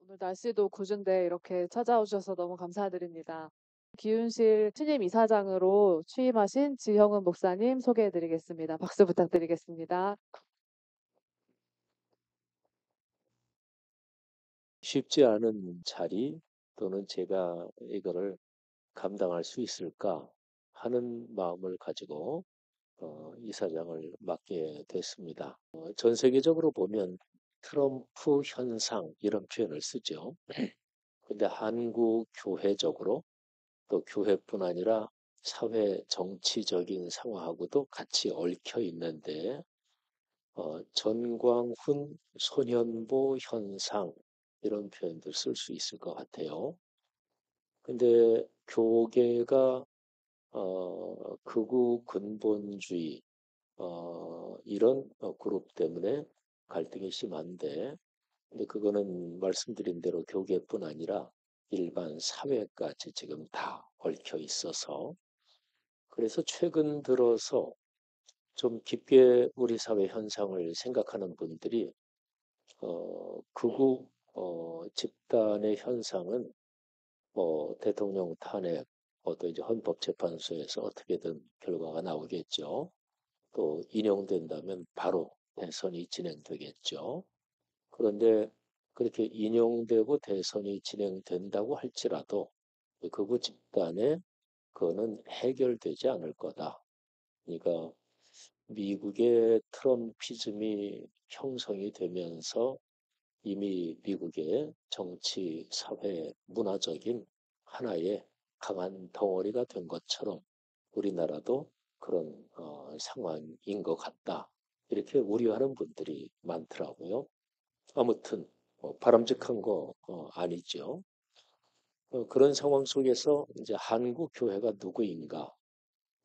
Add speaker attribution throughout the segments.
Speaker 1: 오늘 날씨도 굿은데 이렇게 찾아오셔서 너무 감사드립니다. 기운실 신임 이사장으로 취임하신 지형은 목사님 소개해드리겠습니다. 박수 부탁드리겠습니다.
Speaker 2: 쉽지 않은 자리 또는 제가 이거를 감당할 수 있을까 하는 마음을 가지고 이사장을 맡게 됐습니다. 전 세계적으로 보면 트럼프 현상 이런 표현을 쓰죠. 근데 한국 교회적으로 또 교회뿐 아니라 사회 정치적인 상황하고도 같이 얽혀 있는데 전광훈 소년보 현상 이런 표현도 쓸 수 있을 것 같아요. 근데 교계가 극우 근본주의 이런 그룹 때문에 갈등이 심한데 근데 그거는 말씀드린 대로 교계뿐 아니라 일반 사회까지 지금 다 얽혀 있어서 그래서 최근 들어서 좀 깊게 우리 사회 현상을 생각하는 분들이 극우 집단의 현상은 대통령 탄핵, 또 이제 헌법재판소에서 어떻게든 결과가 나오겠죠. 또 인용된다면 바로 대선이 진행되겠죠. 그런데 그렇게 인용되고 대선이 진행된다고 할지라도 극우 집단의 그거는 해결되지 않을 거다. 그러니까 미국의 트럼피즘이 형성이 되면서 이미 미국의 정치, 사회, 문화적인 하나의 강한 덩어리가 된 것처럼 우리나라도 그런 상황인 것 같다. 이렇게 우려하는 분들이 많더라고요. 아무튼 바람직한 거 아니죠. 그런 상황 속에서 이제 한국 교회가 누구인가,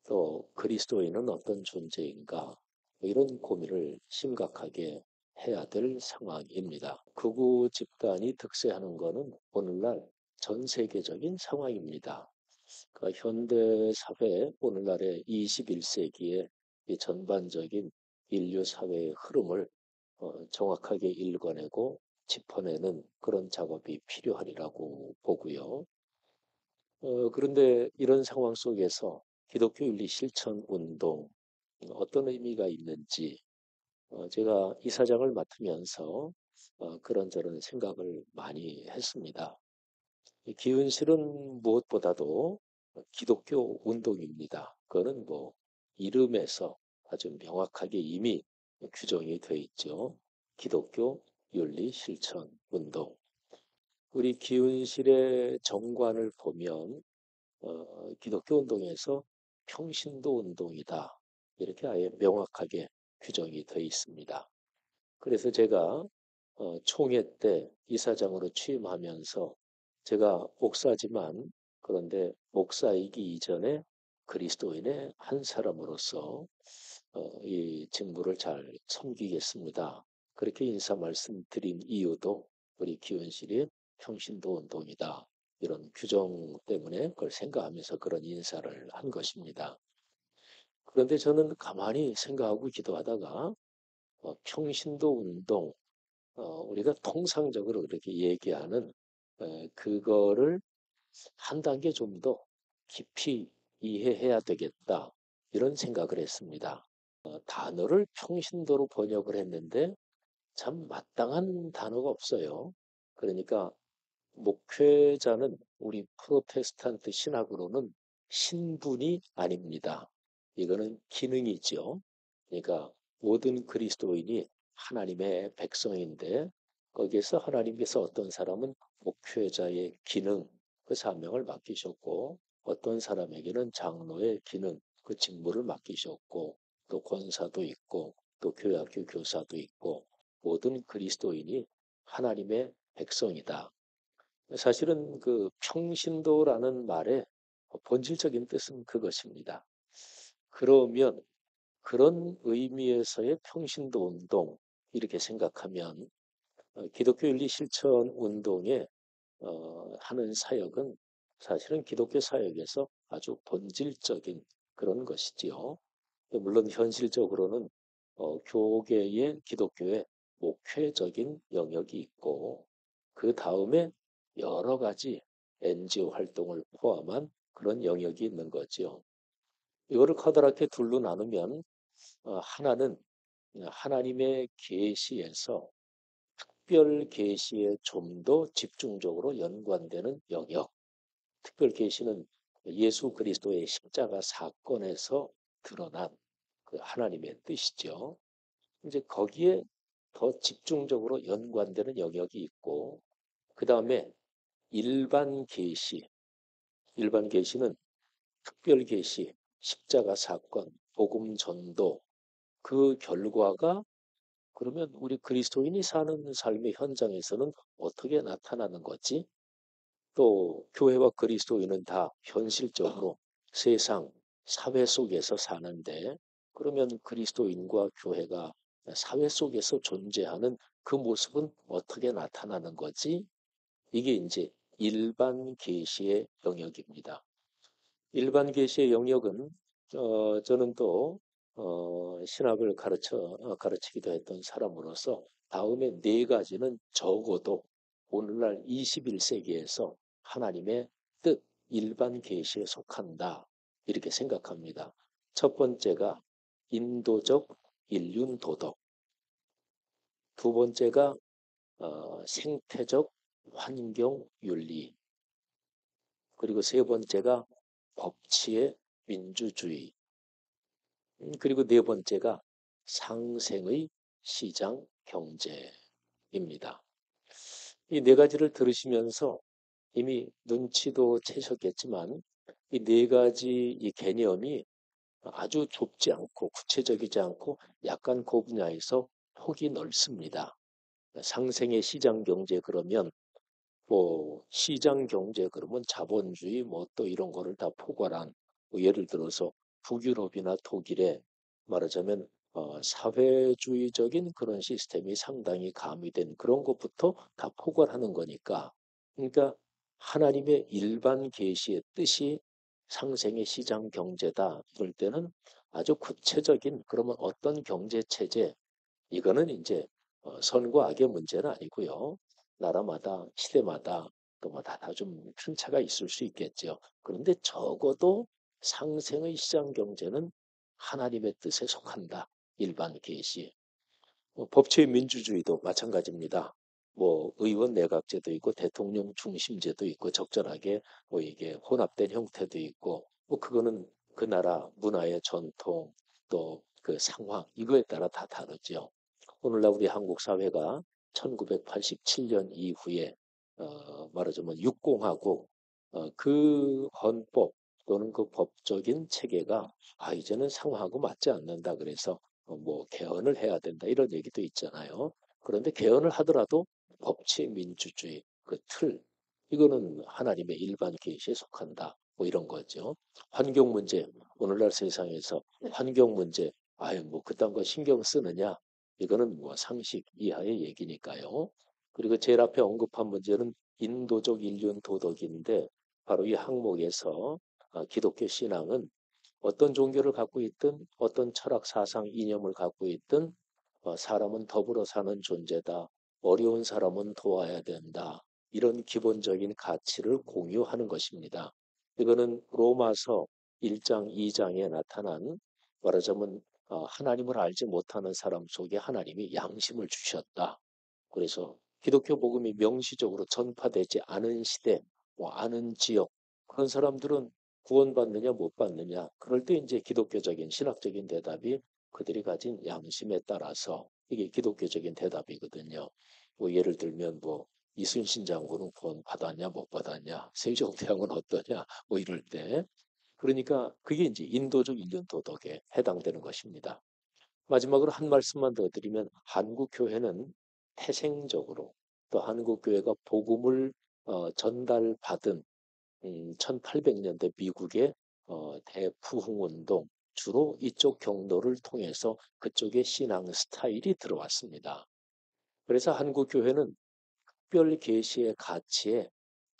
Speaker 2: 또 그리스도인은 어떤 존재인가, 뭐 이런 고민을 심각하게 해야 될 상황입니다. 극우 집단이 득세하는 것은 오늘날 전 세계적인 상황입니다. 그러니까 현대 사회, 오늘날의 21세기의 이 전반적인 인류 사회의 흐름을 정확하게 읽어내고 짚어내는 그런 작업이 필요하리라고 보고요. 그런데 이런 상황 속에서 기독교 윤리 실천 운동 어떤 의미가 있는지 제가 이사장을 맡으면서 그런저런 생각을 많이 했습니다. 이 기은실은 무엇보다도 기독교 운동입니다. 그거는 뭐 이름에서 아주 명확하게 이미 규정이 되어 있죠. 기독교 윤리 실천 운동. 우리 기은실의 정관을 보면 기독교 운동에서 평신도 운동이다. 이렇게 아예 명확하게 규정이 되어 있습니다. 그래서 제가 총회 때 이사장으로 취임하면서 제가 목사지만 그런데 목사이기 이전에 그리스도인의 한 사람으로서 이 직무를 잘 섬기겠습니다. 그렇게 인사 말씀드린 이유도 우리 기원실이 평신도 운동이다. 이런 규정 때문에 그걸 생각하면서 그런 인사를 한 것입니다. 그런데 저는 가만히 생각하고 기도하다가 평신도 운동, 우리가 통상적으로 이렇게 얘기하는 그거를 한 단계 좀 더 깊이 이해해야 되겠다. 이런 생각을 했습니다. 단어를 평신도로 번역을 했는데 참 마땅한 단어가 없어요. 그러니까 목회자는 우리 프로테스탄트 신학으로는 신분이 아닙니다. 이거는 기능이죠. 그러니까 모든 그리스도인이 하나님의 백성인데 거기에서 하나님께서 어떤 사람은 목회자의 기능, 그 사명을 맡기셨고 어떤 사람에게는 장로의 기능, 그 직무를 맡기셨고 또 권사도 있고 또 교회학교 교사도 있고 모든 그리스도인이 하나님의 백성이다. 사실은 그 평신도라는 말의 본질적인 뜻은 그것입니다. 그러면 그런 의미에서의 평신도 운동 이렇게 생각하면 기독교 윤리 실천 운동에 하는 사역은 사실은 기독교 사역에서 아주 본질적인 그런 것이지요. 물론 현실적으로는 교계의 기독교의 목회적인 영역이 있고 그 다음에 여러 가지 NGO 활동을 포함한 그런 영역이 있는 거죠. 이거를 커다랗게 둘로 나누면 하나는 하나님의 계시에서 특별 계시에 좀 더 집중적으로 연관되는 영역. 특별 계시는 예수 그리스도의 십자가 사건에서 드러난 그 하나님의 뜻이죠. 이제 거기에 더 집중적으로 연관되는 영역이 있고, 그 다음에 일반 계시, 일반 계시는 특별 계시, 십자가 사건, 복음 전도, 그 결과가 그러면 우리 그리스도인이 사는 삶의 현장에서는 어떻게 나타나는 거지? 또 교회와 그리스도인은 다 현실적으로 세상, 사회 속에서 사는데 그러면 그리스도인과 교회가 사회 속에서 존재하는 그 모습은 어떻게 나타나는 거지? 이게 이제 일반 계시의 영역입니다. 일반 계시의 영역은 저는 또 신학을 가르치기도 했던 사람으로서 다음에 네 가지는 적어도 오늘날 21세기에서 하나님의 뜻, 일반 계시에 속한다. 이렇게 생각합니다. 첫 번째가 인도적 인륜 도덕, 두 번째가 생태적 환경 윤리, 그리고 세 번째가 법치의 민주주의, 그리고 네 번째가 상생의 시장 경제입니다. 이 네 가지를 들으시면서 이미 눈치도 채셨겠지만 이 네 가지 이 개념이 아주 좁지 않고 구체적이지 않고 약간 그 분야에서 폭이 넓습니다. 상생의 시장 경제 그러면 뭐 시장 경제 그러면 자본주의 뭐 또 이런 거를 다 포괄한 뭐 예를 들어서 북유럽이나 독일에 말하자면 사회주의적인 그런 시스템이 상당히 가미된 그런 것부터 다 포괄하는 거니까 그러니까 하나님의 일반 계시의 뜻이 상생의 시장 경제다 그럴 때는 아주 구체적인 그러면 어떤 경제 체제 이거는 이제 선과 악의 문제는 아니고요. 나라마다 시대마다 또 뭐 다 좀 편차가 있을 수 있겠죠. 그런데 적어도 상생의 시장 경제는 하나님의 뜻에 속한다. 일반 계시. 법치의 민주주의도 마찬가지입니다. 뭐 의원 내각제도 있고 대통령 중심제도 있고 적절하게 뭐 이게 혼합된 형태도 있고 뭐 그거는 그 나라 문화의 전통 또 그 상황 이거에 따라 다 다르죠. 오늘날 우리 한국 사회가 1987년 이후에 말하자면 육공하고 그 헌법 또는 그 법적인 체계가 이제는 상황하고 맞지 않는다 그래서 뭐 개헌을 해야 된다 이런 얘기도 있잖아요. 그런데 개헌을 하더라도 법치 민주주의 그 틀 이거는 하나님의 일반 계시에 속한다. 뭐 이런 거죠. 환경 문제 오늘날 세상에서 환경 문제 뭐 그딴 거 신경 쓰느냐 이거는 뭐 상식 이하의 얘기니까요. 그리고 제일 앞에 언급한 문제는 인도적 인륜 도덕인데 바로 이 항목에서 기독교 신앙은 어떤 종교를 갖고 있든 어떤 철학 사상 이념을 갖고 있든 사람은 더불어 사는 존재다. 어려운 사람은 도와야 된다. 이런 기본적인 가치를 공유하는 것입니다. 이거는 로마서 1장, 2장에 나타난 말하자면 하나님을 알지 못하는 사람 속에 하나님이 양심을 주셨다. 그래서 기독교 복음이 명시적으로 전파되지 않은 시대, 뭐 아는 지역 그런 사람들은 구원받느냐 못 받느냐 그럴 때 이제 기독교적인 신학적인 대답이 그들이 가진 양심에 따라서 이게 기독교적인 대답이거든요. 뭐 예를 들면 뭐 이순신 장군은 구원 받았냐 못 받았냐 세종대왕은 어떠냐 뭐 이럴 때 그러니까 그게 이제 인도적 인륜 도덕에 해당되는 것입니다. 마지막으로 한 말씀만 더 드리면 한국 교회는 태생적으로 또 한국 교회가 복음을 전달받은 1800년대 미국의 대부흥 운동 주로 이쪽 경로를 통해서 그쪽의 신앙 스타일이 들어왔습니다. 그래서 한국 교회는 특별 계시의 가치에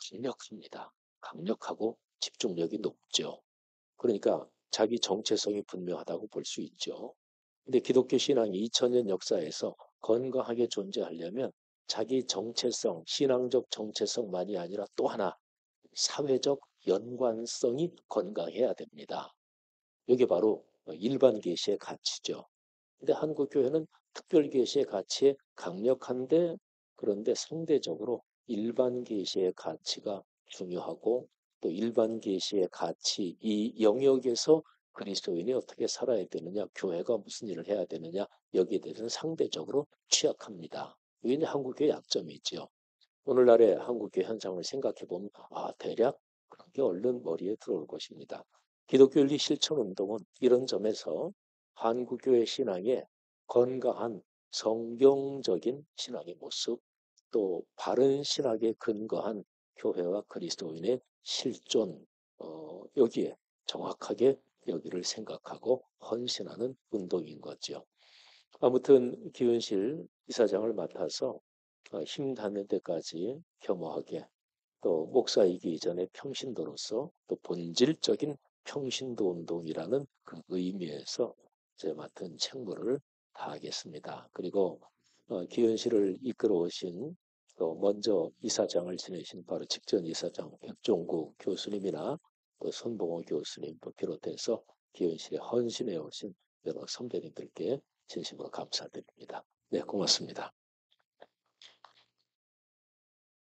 Speaker 2: 강력합니다. 강력하고 집중력이 높죠. 그러니까 자기 정체성이 분명하다고 볼 수 있죠. 근데 기독교 신앙이 2000년 역사에서 건강하게 존재하려면 자기 정체성, 신앙적 정체성만이 아니라 또 하나 사회적 연관성이 건강해야 됩니다. 이게 바로 일반 계시의 가치죠. 근데 한국 교회는 특별 계시의 가치에 강력한데 그런데 상대적으로 일반 계시의 가치가 중요하고 또 일반 계시의 가치 이 영역에서 그리스도인이 어떻게 살아야 되느냐, 교회가 무슨 일을 해야 되느냐 여기에 대해서는 상대적으로 취약합니다. 이게 한국교회 약점이지요. 오늘날의 한국교회 현상을 생각해 보면 대략 그런 게 얼른 머리에 들어올 것입니다. 기독교 윤리 실천 운동은 이런 점에서 한국교회 신앙의 건강한 성경적인 신앙의 모습 또 바른 신학에 근거한 교회와 그리스도인의 실존 여기에 정확하게 여기를 생각하고 헌신하는 운동인 거죠. 아무튼 기은실 이사장을 맡아서 힘 닿는 데까지 겸허하게 또 목사이기 이전에 평신도로서 또 본질적인 평신도 운동이라는 그 의미에서 제 맡은 책무를 다하겠습니다. 그리고 기은실을 이끌어 오신 또 먼저 이사장을 지내신 바로 직전 이사장 백종구 교수님이나 또 손봉호 교수님 비롯해서 기은실에 헌신해 오신 여러 선배님들께 진심으로 감사드립니다. 네, 고맙습니다.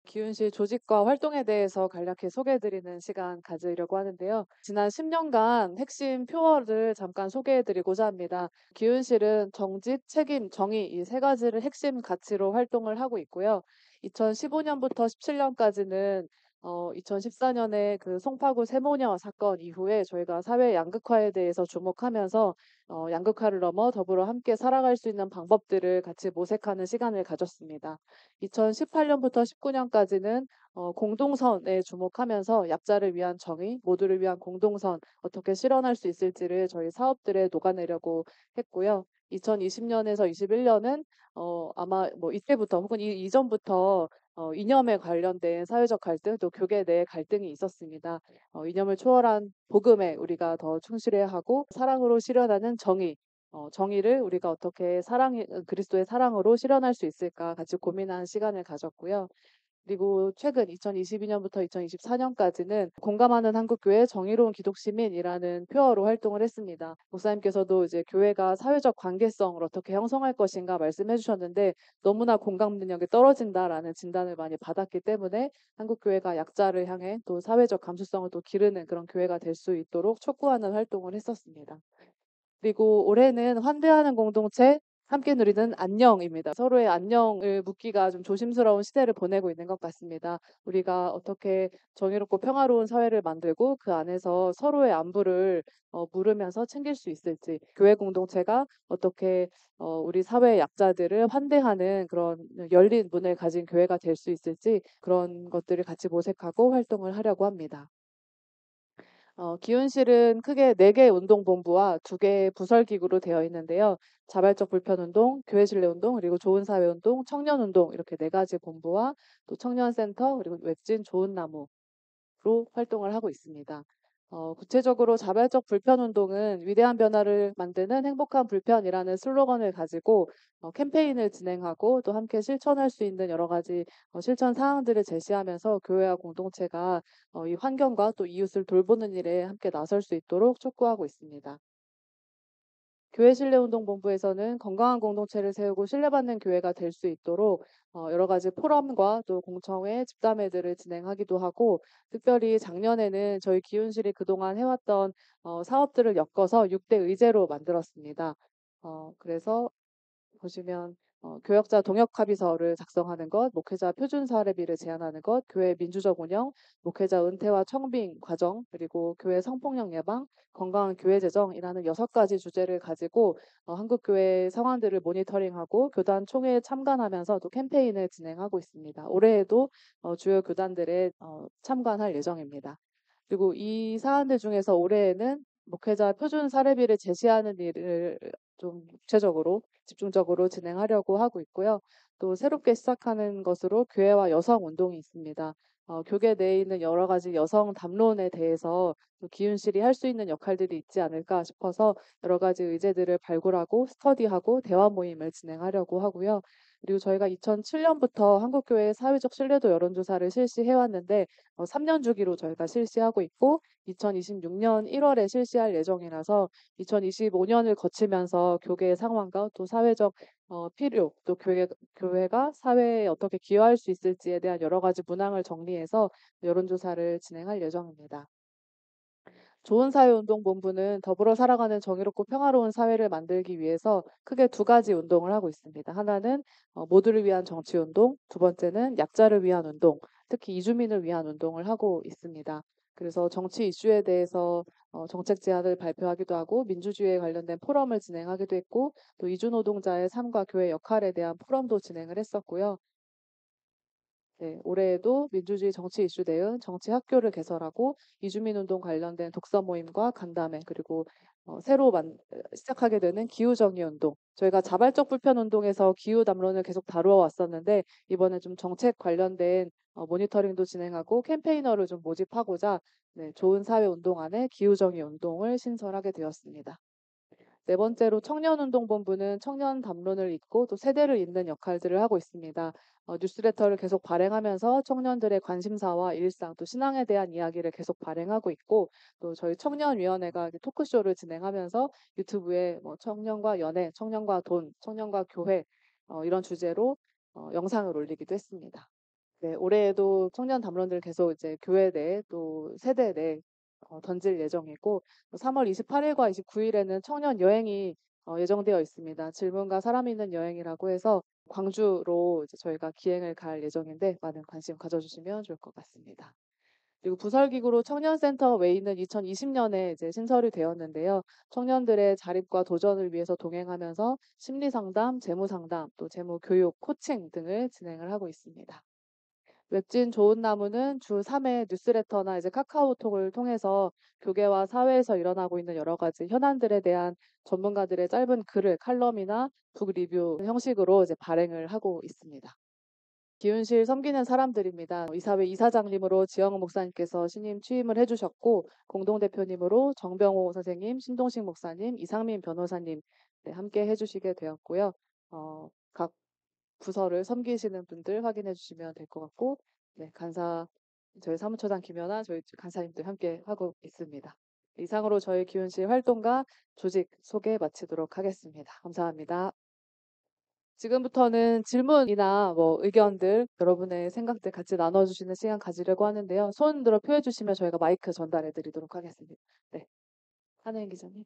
Speaker 1: 기훈실 조직과 활동에 대해서 간략히 소개해드리는 시간 가지려고 하는데요. 지난 10년간 핵심 표어를 잠깐 소개해드리고자 합니다. 기훈실은 정직, 책임, 정의 이 세 가지를 핵심 가치로 활동을 하고 있고요. 2015년부터 17년까지는 2014년에 그 송파구 세모녀 사건 이후에 저희가 사회 양극화에 대해서 주목하면서 양극화를 넘어 더불어 함께 살아갈 수 있는 방법들을 같이 모색하는 시간을 가졌습니다. 2018년부터 19년까지는 공동선에 주목하면서 약자를 위한 정의, 모두를 위한 공동선 어떻게 실현할 수 있을지를 저희 사업들에 녹아내려고 했고요. 2020년에서 21년은 아마 뭐 이때부터 혹은 이전부터 이념에 관련된 사회적 갈등 또 교계 내 갈등이 있었습니다. 이념을 초월한 복음에 우리가 더 충실해야 하고 사랑으로 실현하는 정의 정의를 우리가 어떻게 그리스도의 사랑으로 실현할 수 있을까 같이 고민하는 시간을 가졌고요. 그리고 최근 2022년부터 2024년까지는 공감하는 한국교회 정의로운 기독시민이라는 표어로 활동을 했습니다. 목사님께서도 이제 교회가 사회적 관계성을 어떻게 형성할 것인가 말씀해 주셨는데 너무나 공감 능력이 떨어진다라는 진단을 많이 받았기 때문에 한국교회가 약자를 향해 또 사회적 감수성을 또 기르는 그런 교회가 될 수 있도록 촉구하는 활동을 했었습니다. 그리고 올해는 환대하는 공동체, 함께 누리는 안녕입니다. 서로의 안녕을 묻기가 좀 조심스러운 시대를 보내고 있는 것 같습니다. 우리가 어떻게 정의롭고 평화로운 사회를 만들고 그 안에서 서로의 안부를 물으면서 챙길 수 있을지, 교회 공동체가 어떻게 우리 사회의 약자들을 환대하는 그런 열린 문을 가진 교회가 될 수 있을지 그런 것들을 같이 모색하고 활동을 하려고 합니다. 기훈실은 크게 4개의 운동본부와 2개의 부설기구로 되어 있는데요. 자발적 불편운동, 교회실내운동, 그리고 좋은사회운동, 청년운동 이렇게 4가지 본부와 또 청년센터 그리고 웹진 좋은나무로 활동을 하고 있습니다. 구체적으로 자발적 불편운동은 위대한 변화를 만드는 행복한 불편이라는 슬로건을 가지고 캠페인을 진행하고 또 함께 실천할 수 있는 여러 가지 실천 사항들을 제시하면서 교회와 공동체가 이 환경과 또 이웃을 돌보는 일에 함께 나설 수 있도록 촉구하고 있습니다. 교회신뢰운동본부에서는 건강한 공동체를 세우고 신뢰받는 교회가 될 수 있도록 여러 가지 포럼과 또 공청회, 집담회들을 진행하기도 하고 특별히 작년에는 저희 기훈실이 그동안 해왔던 사업들을 엮어서 6대 의제로 만들었습니다. 그래서 보시면 교역자 동역 합의서를 작성하는 것, 목회자 표준 사례비를 제안하는 것, 교회 민주적 운영, 목회자 은퇴와 청빙 과정, 그리고 교회 성폭력 예방, 건강한 교회 재정이라는 6가지 주제를 가지고 한국 교회 상황들을 모니터링하고 교단 총회에 참관하면서 또 캠페인을 진행하고 있습니다. 올해에도 주요 교단들에 참관할 예정입니다. 그리고 이 사안들 중에서 올해에는 목회자 표준 사례비를 제시하는 일을 좀 구체적으로 집중적으로 진행하려고 하고 있고요. 또 새롭게 시작하는 것으로 교회와 여성 운동이 있습니다. 교계 내에 있는 여러 가지 여성 담론에 대해서 또 기훈실이 할 수 있는 역할들이 있지 않을까 싶어서 여러 가지 의제들을 발굴하고 스터디하고 대화 모임을 진행하려고 하고요. 그리고 저희가 2007년부터 한국교회 사회적 신뢰도 여론조사를 실시해 왔는데 3년 주기로 저희가 실시하고 있고 2026년 1월에 실시할 예정이라서 2025년을 거치면서 교계의 상황과 또 사회적 필요, 또 교회가 사회에 어떻게 기여할 수 있을지에 대한 여러 가지 문항을 정리해서 여론조사를 진행할 예정입니다. 좋은사회운동본부는 더불어 살아가는 정의롭고 평화로운 사회를 만들기 위해서 크게 두 가지 운동을 하고 있습니다. 하나는 모두를 위한 정치운동, 두 번째는 약자를 위한 운동, 특히 이주민을 위한 운동을 하고 있습니다. 그래서 정치 이슈에 대해서 정책 제안을 발표하기도 하고 민주주의에 관련된 포럼을 진행하기도 했고 또 이주 노동자의 삶과 교회 역할에 대한 포럼도 진행을 했었고요. 네, 올해에도 민주주의 정치 이슈 대응 정치 학교를 개설하고 이주민 운동 관련된 독서 모임과 간담회 그리고 새로 시작하게 되는 기후 정의 운동. 저희가 자발적 불편 운동에서 기후 담론을 계속 다루어 왔었는데 이번에 좀 정책 관련된 모니터링도 진행하고 캠페이너를 좀 모집하고자 네, 좋은 사회 운동 안에 기후 정의 운동을 신설하게 되었습니다. 네 번째로 청년운동본부는 청년 담론을 잇고 또 세대를 잇는 역할들을 하고 있습니다. 뉴스레터를 계속 발행하면서 청년들의 관심사와 일상 또 신앙에 대한 이야기를 계속 발행하고 있고 또 저희 청년위원회가 이렇게 토크쇼를 진행하면서 유튜브에 뭐 청년과 연애, 청년과 돈, 청년과 교회 이런 주제로 영상을 올리기도 했습니다. 네, 올해에도 청년 담론들 계속 이제 교회 내 또 세대 내 던질 예정이고 3월 28일과 29일에는 청년 여행이 예정되어 있습니다. 질문과 사람 있는 여행이라고 해서 광주로 이제 저희가 기행을 갈 예정인데 많은 관심 가져주시면 좋을 것 같습니다. 그리고 부설기구로 청년센터 웨이는 2020년에 이제 신설이 되었는데요. 청년들의 자립과 도전을 위해서 동행하면서 심리 상담, 재무 상담, 또 재무 교육, 코칭 등을 진행을 하고 있습니다. 웹진 좋은 나무는 주 3회 뉴스레터나 이제 카카오톡을 통해서 교계와 사회에서 일어나고 있는 여러 가지 현안들에 대한 전문가들의 짧은 글을 칼럼이나 북 리뷰 형식으로 이제 발행을 하고 있습니다. 기운실 섬기는 사람들입니다. 이사회 이사장님으로 지영 목사님께서 신임 취임을 해주셨고 공동대표님으로 정병호 선생님, 신동식 목사님, 이상민 변호사님 네, 함께 해주시게 되었고요. 각 부서를 섬기시는 분들 확인해 주시면 될 것 같고 네, 저희 사무처장 김연아 저희 간사님들 함께 하고 있습니다. 이상으로 저희 기훈실 활동과 조직 소개 마치도록 하겠습니다. 감사합니다. 지금부터는 질문이나 뭐 의견들, 여러분의 생각들 같이 나눠주시는 시간 가지려고 하는데요. 손 들어 표해 주시면 저희가 마이크 전달해 드리도록 하겠습니다. 네, 한혜인 기자님.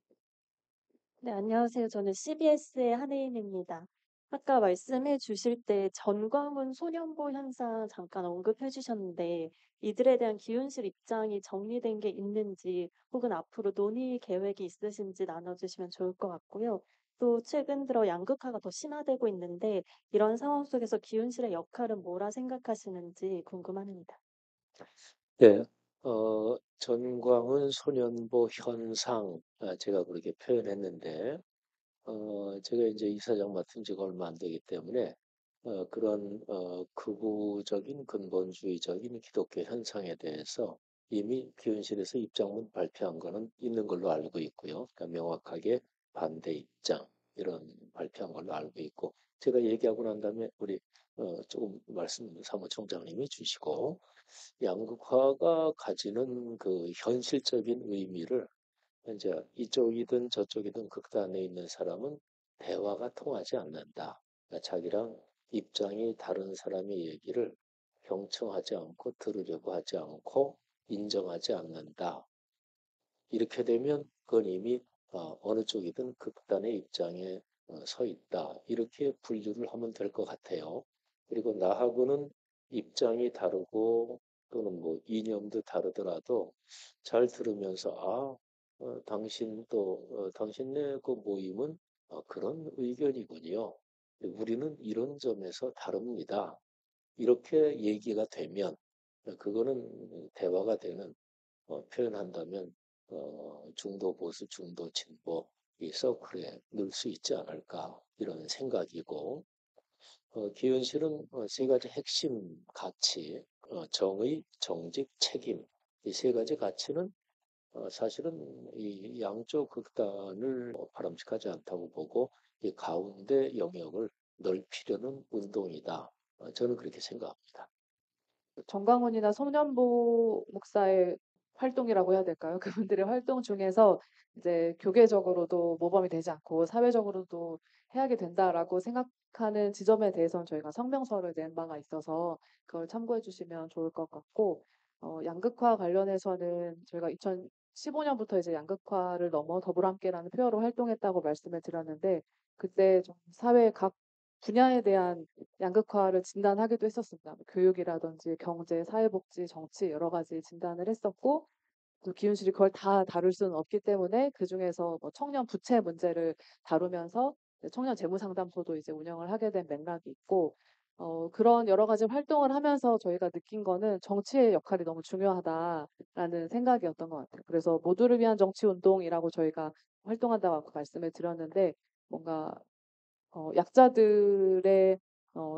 Speaker 3: 네, 안녕하세요. 저는 CBS의 한혜인입니다. 아까 말씀해 주실 때 전광훈 소년보 현상 잠깐 언급해 주셨는데 이들에 대한 기훈실 입장이 정리된 게 있는지 혹은 앞으로 논의 계획이 있으신지 나눠주시면 좋을 것 같고요. 또 최근 들어 양극화가 더 심화되고 있는데 이런 상황 속에서 기훈실의 역할은 뭐라 생각하시는지 궁금합니다.
Speaker 2: 네, 전광훈 소년보 현상, 제가 그렇게 표현했는데, 제가 이제 이사장 맡은 지가 얼마 안 되기 때문에, 그런, 극우적인 근본주의적인 기독교 현상에 대해서 이미 기원실에서 입장문 발표한 거는 있는 걸로 알고 있고요. 그러니까 명확하게 반대 입장, 이런 발표한 걸로 알고 있고, 제가 얘기하고 난 다음에 우리, 조금 말씀 사무총장님이 주시고, 양극화가 가지는 그 현실적인 의미를 이제 이쪽이든 저쪽이든 극단에 있는 사람은 대화가 통하지 않는다. 그러니까 자기랑 입장이 다른 사람의 얘기를 경청하지 않고 들으려고 하지 않고 인정하지 않는다. 이렇게 되면 그건 이미 어느 쪽이든 극단의 입장에 서 있다. 이렇게 분류를 하면 될 것 같아요. 그리고 나하고는 입장이 다르고 또는 뭐 이념도 다르더라도 잘 들으면서 당신네 그 모임은 그런 의견이군요. 우리는 이런 점에서 다릅니다. 이렇게 얘기가 되면 그거는 대화가 되는 표현한다면 중도 보수, 중도 진보 이 서클에 넣을 수 있지 않을까 이런 생각이고 기현실은 세 가지 핵심 가치 정의, 정직, 책임 이 세 가지 가치는 사실은 이 양쪽 극단을 바람직하지 않다고 보고 이 가운데 영역을 넓히려는 운동이다. 저는 그렇게 생각합니다.
Speaker 1: 정광훈이나 송년보 목사의 활동이라고 해야 될까요? 그분들의 활동 중에서 이제 교계적으로도 모범이 되지 않고 사회적으로도 해야게 된다라고 생각하는 지점에 대해서는 저희가 성명서를 낸 바가 있어서 그걸 참고해 주시면 좋을 것 같고, 양극화 관련해서는 저희가 2015년부터 이제 양극화를 넘어 더불함께라는 표어로 활동했다고 말씀을 드렸는데, 그때 좀 사회 각 분야에 대한 양극화를 진단하기도 했었습니다. 뭐 교육이라든지 경제, 사회복지, 정치 여러 가지 진단을 했었고, 또 기훈실이 그걸 다 다룰 수는 없기 때문에 그중에서 뭐 청년 부채 문제를 다루면서 이제 청년 재무상담소도 이제 운영을 하게 된 맥락이 있고, 그런 여러 가지 활동을 하면서 저희가 느낀 거는 정치의 역할이 너무 중요하다라는 생각이었던 것 같아요. 그래서 모두를 위한 정치 운동이라고 저희가 활동한다고 아까 말씀을 드렸는데, 뭔가 약자들의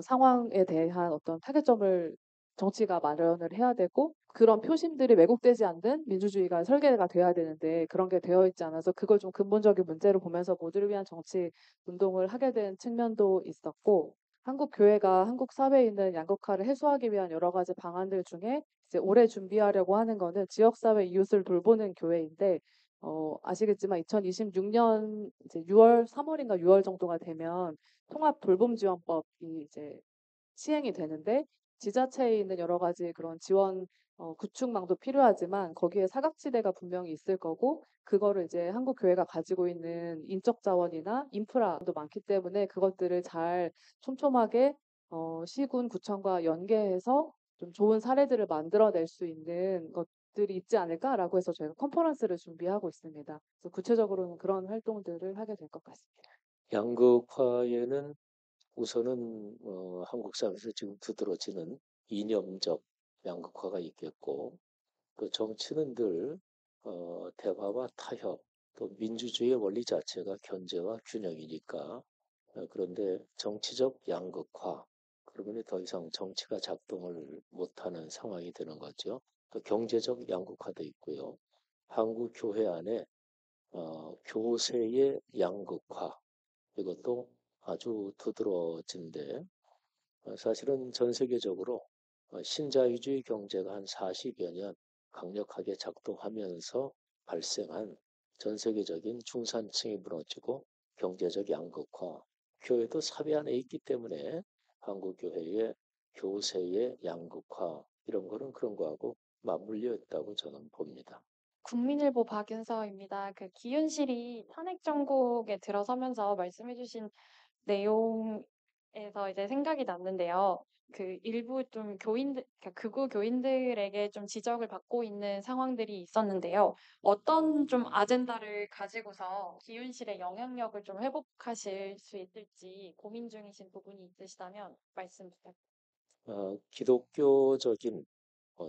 Speaker 1: 상황에 대한 어떤 타겟점을 정치가 마련을 해야 되고, 그런 표심들이 왜곡되지 않는 민주주의가 설계가 돼야 되는데 그런 게 되어 있지 않아서 그걸 좀 근본적인 문제로 보면서 모두를 위한 정치 운동을 하게 된 측면도 있었고, 한국 교회가 한국 사회에 있는 양극화를 해소하기 위한 여러 가지 방안들 중에 이제 올해 준비하려고 하는 거는 지역사회 이웃을 돌보는 교회인데, 아시겠지만 2026년 이제 6월, 3월인가 6월 정도가 되면 통합 돌봄 지원법이 이제 시행이 되는데, 지자체에 있는 여러 가지 그런 지원 구축망도 필요하지만 거기에 사각지대가 분명히 있을 거고, 그거를 이제 한국 교회가 가지고 있는 인적 자원이나 인프라도 많기 때문에 그것들을 잘 촘촘하게 시군 구청과 연계해서 좀 좋은 사례들을 만들어낼 수 있는 것들이 있지 않을까라고 해서 저희가 컨퍼런스를 준비하고 있습니다. 그래서 구체적으로는 그런 활동들을 하게 될 것 같습니다.
Speaker 2: 양극화에는 우선은 한국 사회에서 지금 두드러지는 이념적 양극화가 있겠고, 또 정치는 늘 대화와 타협, 또 민주주의의 원리 자체가 견제와 균형이니까, 그런데 정치적 양극화, 그러면 더 이상 정치가 작동을 못하는 상황이 되는 거죠. 또 경제적 양극화도 있고요. 한국 교회 안에 교세의 양극화, 이것도 아주 두드러진데, 사실은 전 세계적으로 신자유주의 경제가 한 40여 년 강력하게 작동하면서 발생한 전 세계적인 중산층이 무너지고 경제적 양극화, 교회도 사회 안에 있기 때문에 한국 교회의 교세의 양극화 이런 거는 그런 거하고 맞물려 있다고 저는 봅니다.
Speaker 4: 국민일보 박윤서입니다. 그 기윤실이 탄핵 정국에 들어서면서 말씀해주신 내용에서 이제 생각이 났는데요. 그 일부 좀 교인들, 그러니까 극우 교인들에게 좀 지적을 받고 있는 상황들이 있었는데요. 어떤 좀 아젠다를 가지고서 기윤실의 영향력을 좀 회복하실 수 있을지 고민 중이신 부분이 있으시다면 말씀 부탁드립니다.
Speaker 2: 기독교적인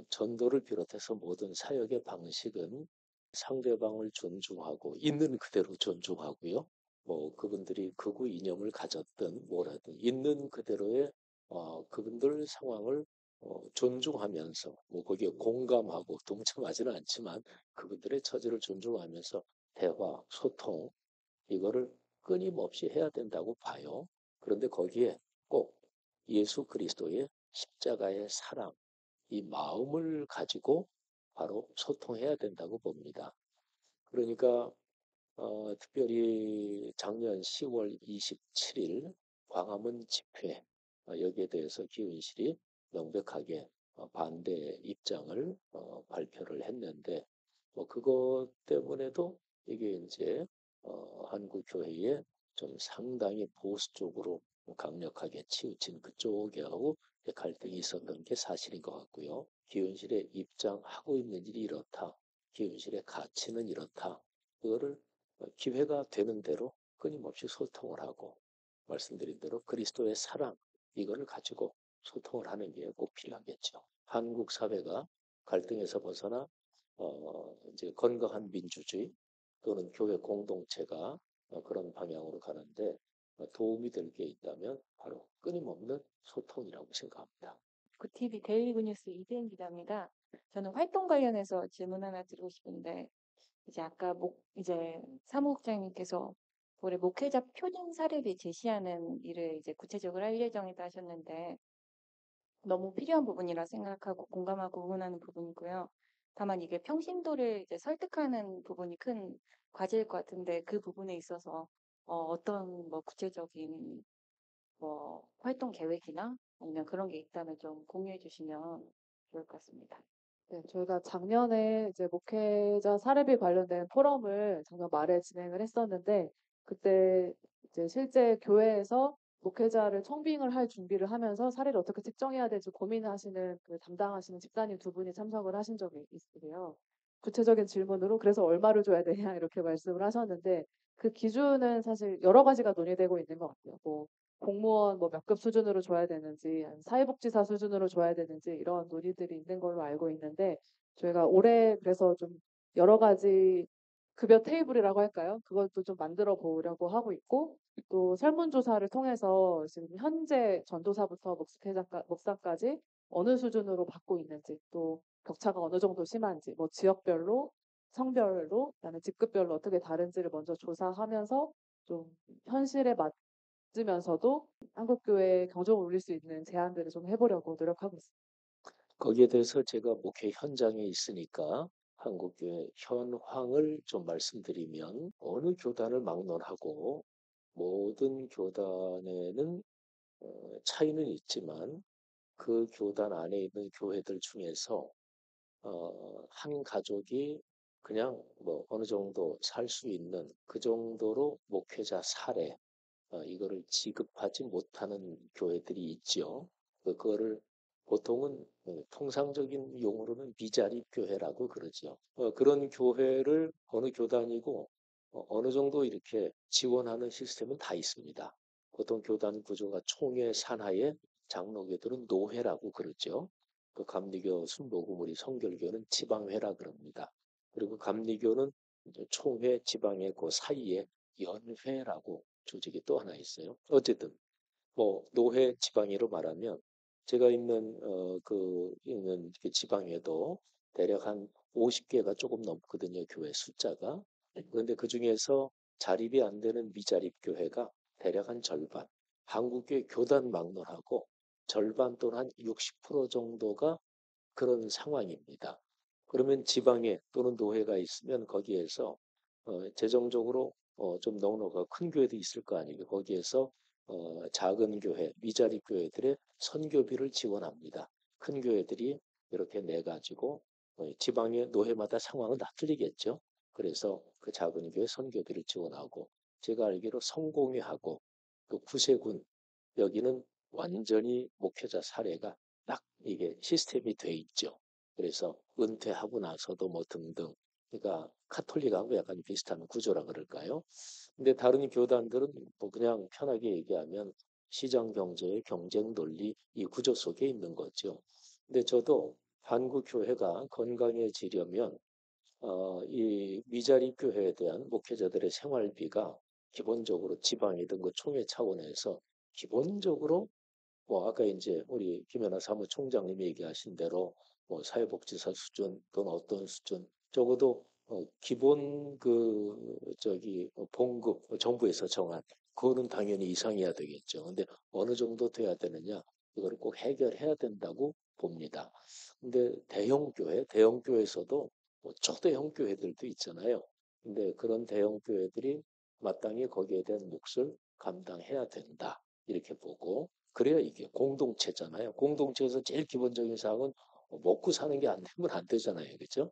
Speaker 2: 전도를 비롯해서 모든 사역의 방식은 상대방을 존중하고 있는 그대로 존중하고요. 뭐 그분들이 극우 이념을 가졌든 뭐라든 있는 그대로의 그분들 상황을 존중하면서 뭐 거기에 공감하고 동참하지는 않지만 그분들의 처지를 존중하면서 대화, 소통 이거를 끊임없이 해야 된다고 봐요. 그런데 거기에 꼭 예수 그리스도의 십자가의 사랑 이 마음을 가지고 바로 소통해야 된다고 봅니다. 그러니까 특별히 작년 10월 27일 광화문 집회 여기에 대해서 기은실이 명백하게 반대 입장을 발표를 했는데 뭐 그것 때문에도 이게 이제 한국 교회에 좀 상당히 보수 쪽으로 강력하게 치우친 그쪽하고 갈등이 있었던 게 사실인 것 같고요. 기은실의 입장하고 있는 일이 이렇다. 기은실의 가치는 이렇다. 그거를 기회가 되는 대로 끊임없이 소통을 하고 말씀드린 대로 그리스도의 사랑 이거를 가지고 소통을 하는 게 꼭 필요하겠죠. 한국 사회가 갈등에서 벗어나 이제 건강한 민주주의 또는 교회 공동체가 그런 방향으로 가는데 도움이 될 게 있다면 바로 끊임없는 소통이라고 생각합니다.
Speaker 4: 구티비 데일리그 뉴스 이재은 기자입니다. 저는 활동 관련해서 질문 하나 드리고 싶은데 이제 아까 이제 사무국장님께서 올해 목회자 표준 사례비 제시하는 일을 이제 구체적으로 할 예정이다 하셨는데 너무 필요한 부분이라 생각하고 공감하고 응원하는 부분이고요. 다만 이게 평신도를 이제 설득하는 부분이 큰 과제일 것 같은데 그 부분에 있어서 어떤 뭐 구체적인 뭐 활동 계획이나 아니면 그런 게 있다면 좀 공유해 주시면 좋을 것 같습니다.
Speaker 1: 네, 저희가 작년에 이제 목회자 사례비 관련된 포럼을 작년 말에 진행을 했었는데, 그때 이제 실제 교회에서 목회자를 청빙을 할 준비를 하면서 사례를 어떻게 책정해야 될지 고민하시는 그 담당하시는 집사님 두 분이 참석을 하신 적이 있으세요. 구체적인 질문으로 그래서 얼마를 줘야 되냐 이렇게 말씀을 하셨는데, 그 기준은 사실 여러 가지가 논의되고 있는 것 같아요. 뭐 공무원 뭐 몇 급 수준으로 줘야 되는지, 아니면 사회복지사 수준으로 줘야 되는지 이런 논의들이 있는 걸로 알고 있는데, 저희가 올해 그래서 좀 여러 가지 급여 테이블이라고 할까요? 그것도 좀 만들어 보려고 하고 있고, 또 설문조사를 통해서 지금 현재 전도사부터 목사까지 어느 수준으로 받고 있는지, 또 격차가 어느 정도 심한지, 뭐 지역별로, 성별로, 그다음에 직급별로 어떻게 다른지를 먼저 조사하면서 좀 현실에 맞으면서도 한국교회의 경종을 울릴 수 있는 제안들을 좀 해보려고 노력하고 있습니다.
Speaker 2: 거기에 대해서 제가 목회 현장에 있으니까 한국교회 현황을 좀 말씀드리면 어느 교단을 막론하고 모든 교단에는 차이는 있지만 그 교단 안에 있는 교회들 중에서 한 가족이 그냥 뭐 어느 정도 살 수 있는 그 정도로 목회자 사례 이거를 지급하지 못하는 교회들이 있지요. 그거를 보통은 통상적인 용어로는 미자립 교회라고 그러죠. 그런 교회를 어느 교단이고 어느 정도 이렇게 지원하는 시스템은 다 있습니다. 보통 교단 구조가 총회 산하의 장로교들은 노회라고 그러죠. 그 감리교, 순복음우리, 성결교는 지방회라 그럽니다. 그리고 감리교는 이제 총회, 지방회 그 사이에 연회라고 조직이 또 하나 있어요. 어쨌든 뭐 노회 지방회로 말하면 제가 있는 있는 그 지방에도 대략 한 50개가 조금 넘거든요. 교회 숫자가. 그런데 그 중에서 자립이 안 되는 미자립 교회가 대략 한 절반. 한국교회 교단 막론하고 절반 또는 한 60% 정도가 그런 상황입니다. 그러면 지방에 또는 노회가 있으면 거기에서 재정적으로 좀 넉넉하고 큰 교회도 있을 거 아니에요. 거기에서 작은 교회, 미자립 교회들의 선교비를 지원합니다. 큰 교회들이 이렇게 내 가지고 지방의 노회마다 상황은 다 틀리겠죠. 그래서 그 작은 교회 선교비를 지원하고 제가 알기로 성공회하고 그 구세군 여기는 완전히 목회자 사례가 딱 이게 시스템이 돼 있죠. 그래서 은퇴하고 나서도 뭐 등등. 그러니까 카톨릭하고 약간 비슷한 구조라 그럴까요? 근데 다른 교단들은 뭐 그냥 편하게 얘기하면 시장 경제의 경쟁 논리 이 구조 속에 있는 거죠. 근데 저도 한국 교회가 건강해지려면 이 미자립 교회에 대한 목회자들의 생활비가 기본적으로 지방이든 그 총회 차원에서 기본적으로 뭐 아까 이제 우리 김연아 사무총장님이 얘기하신 대로 뭐 사회복지사 수준 또는 어떤 수준 적어도 기본 그 저기 봉급 정부에서 정한 그거는 당연히 이상이어야 되겠죠. 근데 어느 정도 돼야 되느냐 이거를 꼭 해결해야 된다고 봅니다. 근데 대형 교회에서도 뭐 초대형 교회들도 있잖아요. 근데 그런 대형 교회들이 마땅히 거기에 대한 몫을 감당해야 된다. 이렇게 보고 그래야 이게 공동체잖아요. 공동체에서 제일 기본적인 사항은 먹고 사는 게 안 되면 안 되잖아요. 그렇죠?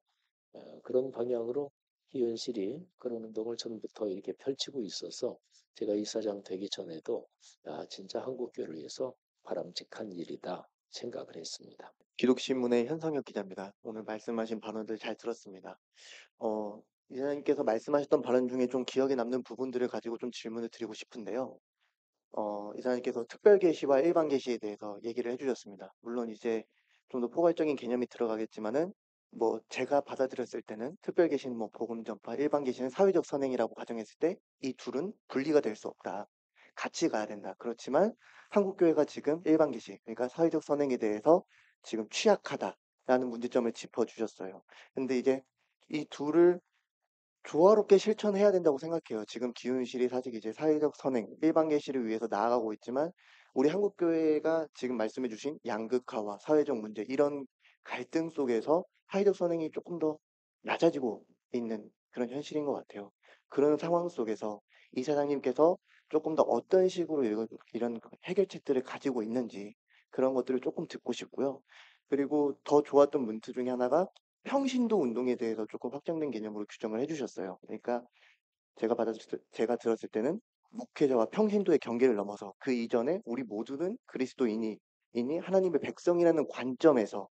Speaker 2: 그런 방향으로 희은실이 그런 운동을 전부터 이렇게 펼치고 있어서 제가 이사장 되기 전에도 야, 진짜 한국교회를 위해서 바람직한 일이다 생각을 했습니다.
Speaker 5: 기독신문의 현성혁 기자입니다. 오늘 말씀하신 발언들 잘 들었습니다. 이사님께서 말씀하셨던 발언 중에 좀 기억에 남는 부분들을 가지고 좀 질문을 드리고 싶은데요. 이사님께서 특별 계시와 일반 계시에 대해서 얘기를 해주셨습니다. 물론 이제 좀 더 포괄적인 개념이 들어가겠지만은 뭐 제가 받아들였을 때는 특별 계시는 뭐 복음 전파, 일반 계시는 사회적 선행이라고 가정했을 때 이 둘은 분리가 될 수 없다. 같이 가야 된다. 그렇지만 한국교회가 지금 일반 계시, 그러니까 사회적 선행에 대해서 지금 취약하다라는 문제점을 짚어주셨어요. 근데 이제 이 둘을 조화롭게 실천해야 된다고 생각해요. 지금 기훈실이 사실 이제 사회적 선행, 일반 계시를 위해서 나아가고 있지만 우리 한국 교회가 지금 말씀해 주신 양극화와 사회적 문제 이런 갈등 속에서 사회적 선행이 조금 더 낮아지고 있는 그런 현실인 것 같아요. 그런 상황 속에서 이사장님께서 조금 더 어떤 식으로 이런 해결책들을 가지고 있는지 그런 것들을 조금 듣고 싶고요. 그리고 더 좋았던 문트 중에 하나가 평신도 운동에 대해서 조금 확장된 개념으로 규정을 해주셨어요. 그러니까 제가 들었을 때는 목회자와 평신도의 경계를 넘어서 그 이전에 우리 모두는 그리스도인이 하나님의 백성이라는 관점에서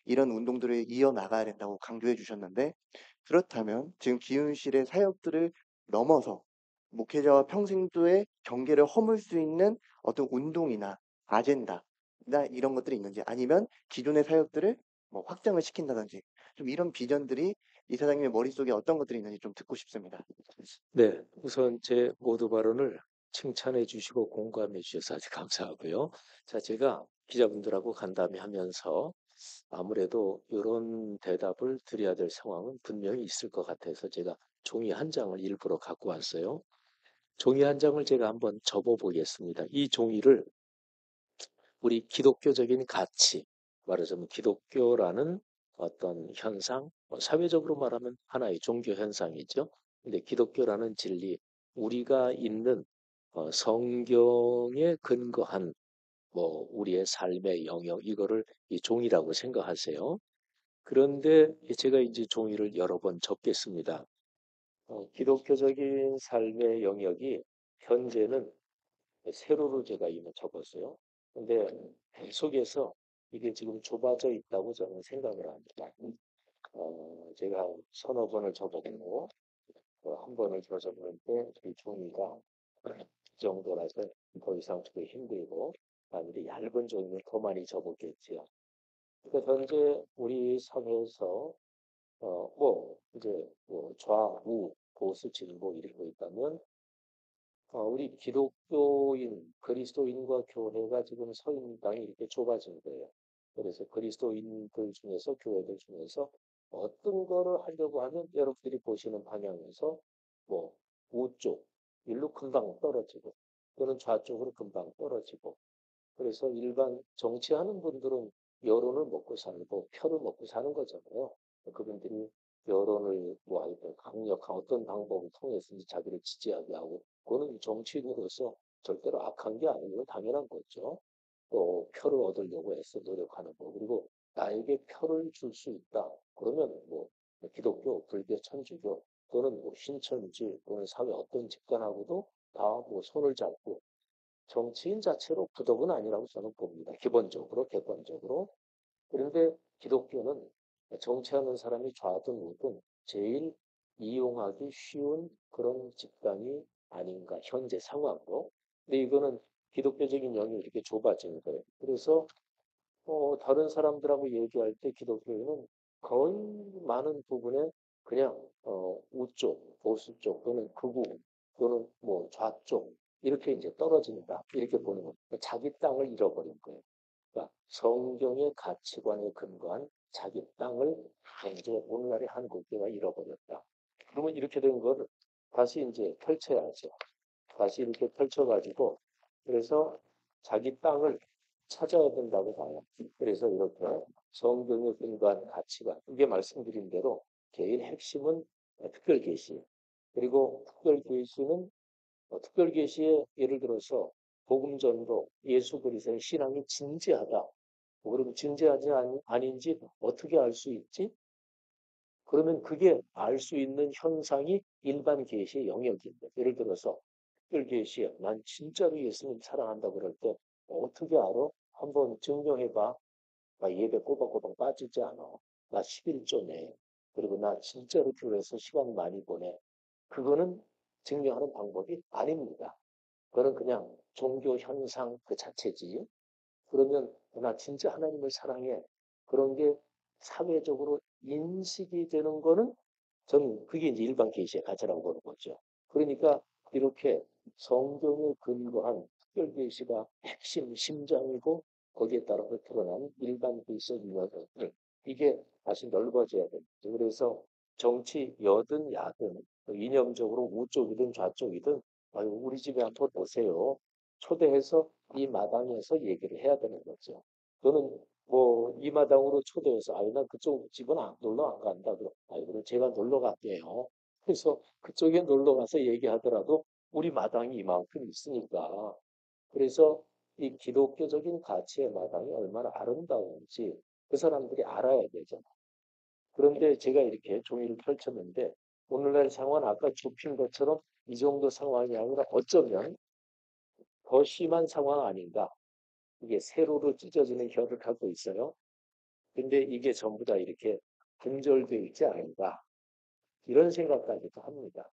Speaker 5: 이런 운동들을 이어나가야 된다고 강조해 주셨는데 그렇다면 지금 기훈실의 사역들을 넘어서 목회자와 평신도의 경계를 허물 수 있는 어떤 운동이나 아젠다나 이런 것들이 있는지 아니면 기존의 사역들을 뭐 확장을 시킨다든지 좀 이런 비전들이 이사장님의 머릿속에 어떤 것들이 있는지 좀 듣고 싶습니다.
Speaker 2: 네, 우선 제 모두 발언을 칭찬해 주시고 공감해 주셔서 아주 감사하고요. 자, 제가 기자분들하고 간담회 하면서 아무래도 이런 대답을 드려야 될 상황은 분명히 있을 것 같아서 제가 종이 한 장을 일부러 갖고 왔어요. 종이 한 장을 제가 한번 접어 보겠습니다. 이 종이를 우리 기독교적인 가치, 말하자면 기독교라는 어떤 현상, 사회적으로 말하면 하나의 종교 현상이죠. 근데 기독교라는 진리, 우리가 있는 성경에 근거한 뭐 우리의 삶의 영역 이거를 이 종이라고 생각하세요. 그런데 제가 이제 종이를 여러 번 접겠습니다. 기독교적인 삶의 영역이 현재는 세로로 제가 이미 접었어요. 근데 속에서 이게 지금 좁아져 있다고 저는 생각을 합니다. 제가 서너 번을 접었고 한 번을 접었는데 이 종이가 이 정도라서 더 이상 좀 힘들고 아무리 얇은 종이는 더 많이 접었겠지요. 그러니까 현재 우리 사회에서 뭐 이제 뭐 좌우 보수 진보 이런 거 있다면 우리 기독교인, 그리스도인과 교회가 지금 서 있는 땅이 이렇게 좁아진 거예요. 그래서 그리스도인들 중에서, 교회들 중에서 어떤 거를 하려고 하면 여러분들이 보시는 방향에서 뭐 우쪽, 일로 금방 떨어지고, 또는 좌쪽으로 금방 떨어지고, 그래서 일반 정치하는 분들은 여론을 먹고 살고 표를 먹고 사는 거잖아요. 그분들이 여론을 뭐 하여튼 강력한 어떤 방법을 통해서든지 자기를 지지하게 하고 그거는 정치인으로서 절대로 악한 게 아니고 당연한 거죠. 또 표를 얻으려고 애써 노력하는 거. 그리고 나에게 표를 줄 수 있다. 그러면 뭐 기독교, 불교, 천주교 또는 뭐 신천지 또는 사회 어떤 집단하고도 다 뭐 손을 잡고 정치인 자체로 부덕은 아니라고 저는 봅니다. 기본적으로, 객관적으로. 그런데 기독교는 정치하는 사람이 좌든 우든 제일 이용하기 쉬운 그런 집단이 아닌가, 현재 상황으로. 근데 이거는 기독교적인 영역이 이렇게 좁아진 거예요. 그래서 다른 사람들하고 얘기할 때 기독교인은 거의 많은 부분에 그냥 우쪽, 보수 쪽 또는 극우 또는 뭐 좌쪽 이렇게 이제 떨어진다 이렇게 보는 거예요. 자기 땅을 잃어버린 거예요. 그러니까 성경의 가치관에 근거한 자기 땅을 현재 오늘날의 한국교가 잃어버렸다. 그러면 이렇게 된 거를 다시 이제 펼쳐야죠. 다시 이렇게 펼쳐가지고 그래서 자기 땅을 찾아야 된다고 봐요. 그래서 이렇게 성경에 근거한 가치관, 이게 말씀드린 대로 개인 핵심은 특별계시, 그리고 특별계시는 특별계시에 예를 들어서 복음전도, 예수 그리스도의 신앙이 진지하다. 그럼 진지하지 아닌지 어떻게 알 수 있지? 그러면 그게 알 수 있는 현상이 일반 계시의 영역인데, 예를 들어서 특별 계시에 난 진짜로 예수님 사랑한다 그럴 때 어떻게 알아? 한번 증명해봐. 나 예배 꼬박꼬박 빠지지 않아. 나 11조 내. 그리고 나 진짜로 교회에서 시간 많이 보내. 그거는 증명하는 방법이 아닙니다. 그거는 그냥 종교 현상 그 자체지. 그러면 나 진짜 하나님을 사랑해. 그런 게 사회적으로 인식이 되는 거는 저는 그게 이제 일반 계시의 가치라고 보는 거죠. 그러니까 이렇게 성경에 근거한 특별 계시가 핵심 심장이고 거기에 따라서 드러나는 일반 계시의 유형들 이게 다시 넓어져야 됩니다. 그래서 정치 여든 야든 이념적으로 우쪽이든 좌쪽이든 아유, 우리 집에 한번 오세요. 초대해서 이 마당에서 얘기를 해야 되는 거죠. 저는 뭐 이 마당으로 초대해서 아유 난 그쪽 집은 놀러 안 간다. 그럼 아유 그럼 제가 놀러 갈게요. 그래서 그쪽에 놀러 가서 얘기하더라도 우리 마당이 이만큼 있으니까 그래서 이 기독교적인 가치의 마당이 얼마나 아름다운지 그 사람들이 알아야 되잖아. 그런데 제가 이렇게 종이를 펼쳤는데 오늘날 상황은 아까 좁힌 것처럼 이 정도 상황이 아니라 어쩌면 더 심한 상황 아닌가. 이게 세로로 찢어지는 혀를 갖고 있어요. 근데 이게 전부 다 이렇게 분절되어 있지 않은가. 이런 생각까지도 합니다.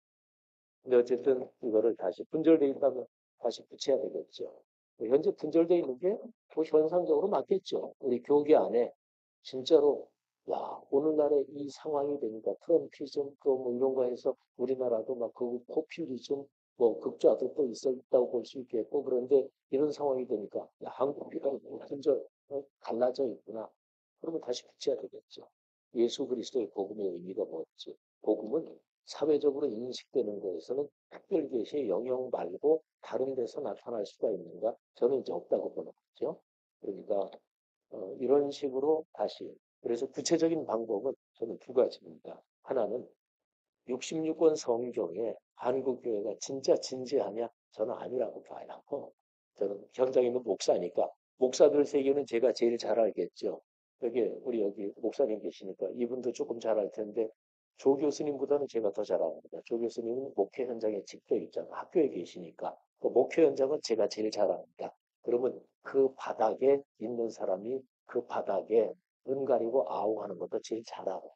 Speaker 2: 근데 어쨌든 이거를 다시 분절되어 있다면 다시 붙여야 되겠죠. 현재 분절되어 있는 게뭐 현상적으로 맞겠죠. 우리 교계 안에 진짜로 야 오늘날의 이 상황이 되니까 트럼피즘 뭐 이런 거 해서 우리나라도 막 그 포퓰리즘 뭐 극좌도 또 있었다고 볼 수 있겠고 그런데 이런 상황이 되니까 야 한국이가 분절 갈라져 있구나. 그러면 다시 붙여야 되겠죠. 예수 그리스도의 복음의 의미가 뭐지? 복음은 사회적으로 인식되는 것에서는 특별계시의 영역 말고 다른 데서 나타날 수가 있는가? 저는 이제 없다고 보는 거죠. 그러니까 이런 식으로 다시 그래서 구체적인 방법은 저는 두 가지입니다. 하나는 66권 성경에 한국교회가 진짜 진지하냐? 저는 아니라고 봐요. 저는 현장에 있는 목사니까 목사들 세계는 제가 제일 잘 알겠죠. 우리 여기 목사님 계시니까 이분도 조금 잘 알 텐데 조 교수님보다는 제가 더 잘 압니다. 조 교수님은 목회 현장에 직접 있잖아요. 학교에 계시니까 그 목회 현장은 제가 제일 잘 압니다. 그러면 그 바닥에 있는 사람이 그 바닥에 눈 가리고 아웅하는 것도 제일 잘 알아요.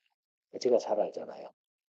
Speaker 2: 제가 잘 알잖아요.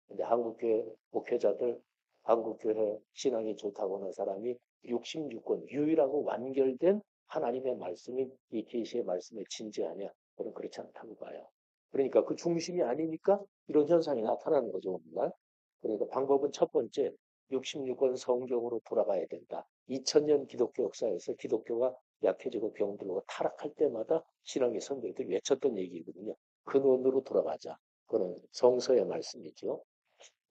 Speaker 2: 근데 한국교회 목회자들, 한국교회 신앙이 좋다고 하는 사람이 66권 유일하고 완결된 하나님의 말씀이 이 계시의 말씀에 진지하냐? 저는 그렇지 않다고 봐요. 그러니까 그 중심이 아니니까 이런 현상이 나타나는 거죠, 오늘날. 그러니까 방법은 첫 번째, 66권 성경으로 돌아가야 된다. 2000년 기독교 역사에서 기독교가 약해지고 병들고 타락할 때마다 신앙의 선배들이 외쳤던 얘기거든요. 근원으로 돌아가자. 그는 성서의 말씀이죠.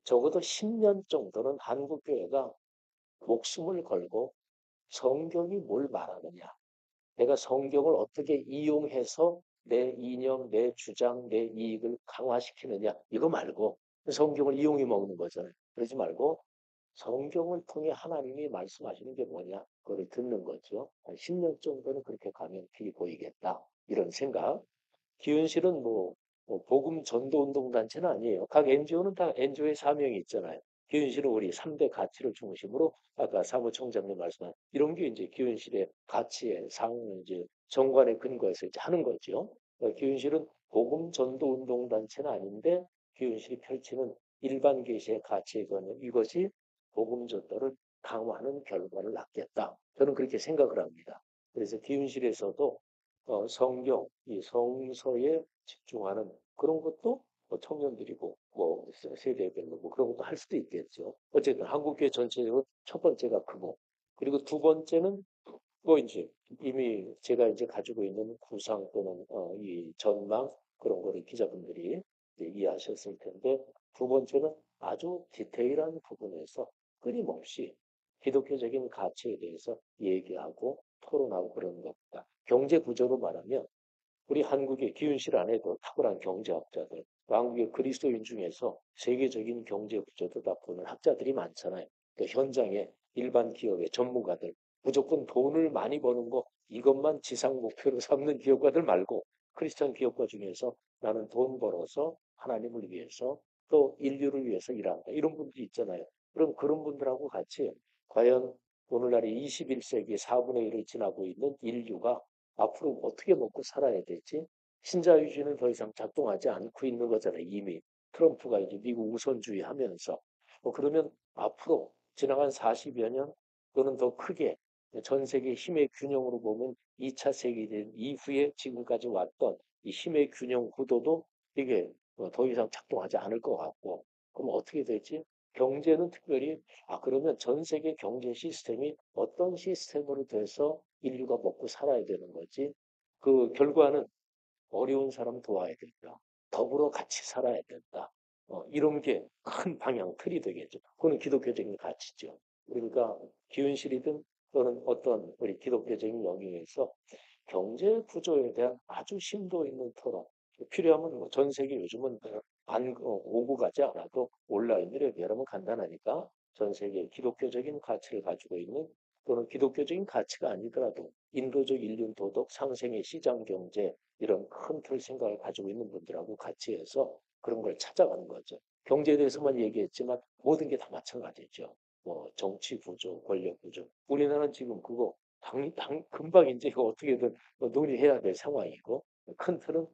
Speaker 2: 적어도 10년 정도는 한국교회가 목숨을 걸고 성경이 뭘 말하느냐. 내가 성경을 어떻게 이용해서 내 이념, 내 주장, 내 이익을 강화시키느냐. 이거 말고 성경을 이용해 먹는 거잖아요. 그러지 말고 성경을 통해 하나님이 말씀하시는 게 뭐냐. 그걸 듣는 거죠. 한 10년 정도는 그렇게 가면 길이 보이겠다. 이런 생각. 기은실은 복음 전도 운동 단체는 아니에요. 각 NGO는 다 NGO의 사명이 있잖아요. 기은실은 우리 3대 가치를 중심으로 아까 사무총장님 말씀한 이런 게 이제 기은실의 가치의 이제 정관의 근거에서 이제 하는 거죠. 그러니까 기은실은 복음 전도 운동 단체는 아닌데 기은실이 펼치는 일반 계시의 가치의 근원 이것이 복음 전도를 강화하는 결과를 낳겠다. 저는 그렇게 생각을 합니다. 그래서 기은실에서도 성경, 이 성서에 집중하는 그런 것도 청년들이고 세대별로 그런 것도 할 수도 있겠죠. 어쨌든 한국교회 전체적으로 첫 번째가 크고 그리고 두 번째는 이제 이미 제가 이제 가지고 있는 구상 또는 이 전망 그런 거를 기자분들이 이제 이해하셨을 텐데 두 번째는 아주 디테일한 부분에서 끊임없이 기독교적인 가치에 대해서 얘기하고 토론하고 그러는 겁니다. 경제 구조로 말하면 우리 한국의 기윤실 안에도 탁월한 경제학자들, 한국의 그리스도인 중에서 세계적인 경제 구조도 다 보는 학자들이 많잖아요. 그 현장에 일반 기업의 전문가들, 무조건 돈을 많이 버는 거 이것만 지상 목표로 삼는 기업가들 말고 크리스천 기업가 중에서 나는 돈 벌어서 하나님을 위해서 또 인류를 위해서 일한다. 이런 분들이 있잖아요. 그럼 그런 분들하고 같이 과연 오늘날의 21세기 4분의 1을 지나고 있는 인류가 앞으로 어떻게 먹고 살아야 될지 신자유주의는 더 이상 작동하지 않고 있는 거잖아요. 이미 트럼프가 이제 미국 우선주의 하면서 그러면 앞으로 지나간 40여 년 또는 더 크게 전 세계 힘의 균형으로 보면 2차 세계대전 이후에 지금까지 왔던 이 힘의 균형 구도도 이게 더 이상 작동하지 않을 것 같고 그럼 어떻게 되지? 경제는 특별히 그러면 전 세계 경제 시스템이 어떤 시스템으로 돼서 인류가 먹고 살아야 되는 거지? 그 결과는 어려운 사람 도와야 된다. 더불어 같이 살아야 된다. 이런 게 큰 방향 틀이 되겠죠. 그거는 기독교적인 가치죠. 그러니까 기운실이든 또는 어떤 우리 기독교적인 영역에서 경제 구조에 대한 아주 심도 있는 토론. 필요하면 뭐전 세계 요즘은 오고 가지 않아도 온라인으로 여러분 간단하니까 전 세계 기독교적인 가치를 가지고 있는 또는 기독교적인 가치가 아니더라도 인도적 인륜 도덕 상생의 시장 경제 이런 큰 틀 생각을 가지고 있는 분들하고 같이 해서 그런 걸 찾아가는 거죠. 경제에 대해서만 얘기했지만 모든 게 다 마찬가지죠. 뭐 정치 구조, 권력 구조. 우리나라는 지금 그거 금방 이제 이거 어떻게든 논의해야 될 상황이고 큰 틀은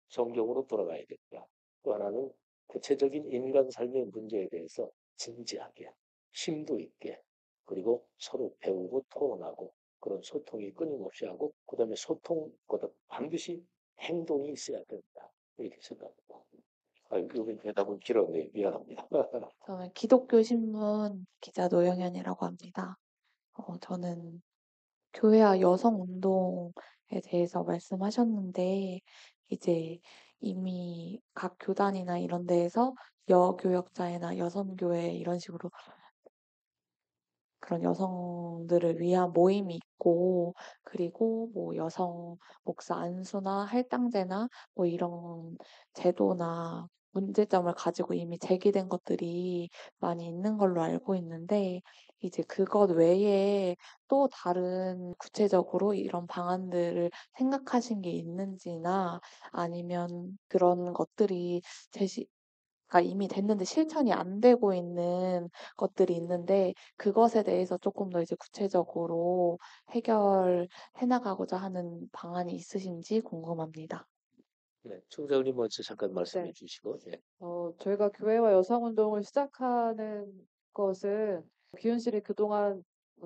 Speaker 2: 성경으로 돌아가야 됩니다. 또 하나는 구체적인 인간 삶의 문제에 대해서 진지하게, 심도 있게, 그리고 서로 배우고 토론하고 그런 소통이 끊임없이 하고 그다음에 소통보다 반드시 행동이 있어야 된다. 이렇게 생각합니다. 여기 대답은 길었네요. 미안합니다.
Speaker 6: 저는 기독교 신문 기자 노영현이라고 합니다. 저는 교회와 여성 운동에 대해서 말씀하셨는데, 이제 이미 각 교단이나 이런 데에서 여교역자회나 여성교회 이런 식으로 그런 여성들을 위한 모임이 있고, 그리고 뭐 여성 목사 안수나 할당제나 뭐 이런 제도나 문제점을 가지고 이미 제기된 것들이 많이 있는 걸로 알고 있는데, 이제 그것 외에 또 다른 구체적으로 이런 방안들을 생각하신 게 있는지나, 아니면 그런 것들이 가 이미 됐는데 실천이 안 되고 있는 것들이 있는데, 그것에 대해서 조금 더 이제 구체적으로 해결해 나가고자 하는 방안이 있으신지 궁금합니다.
Speaker 2: 네, 총장님 먼저 잠깐 말씀해
Speaker 1: 네.
Speaker 2: 주시고, 예.
Speaker 1: 저희가 교회와 여성운동을 시작하는 것은 기훈실이 그동안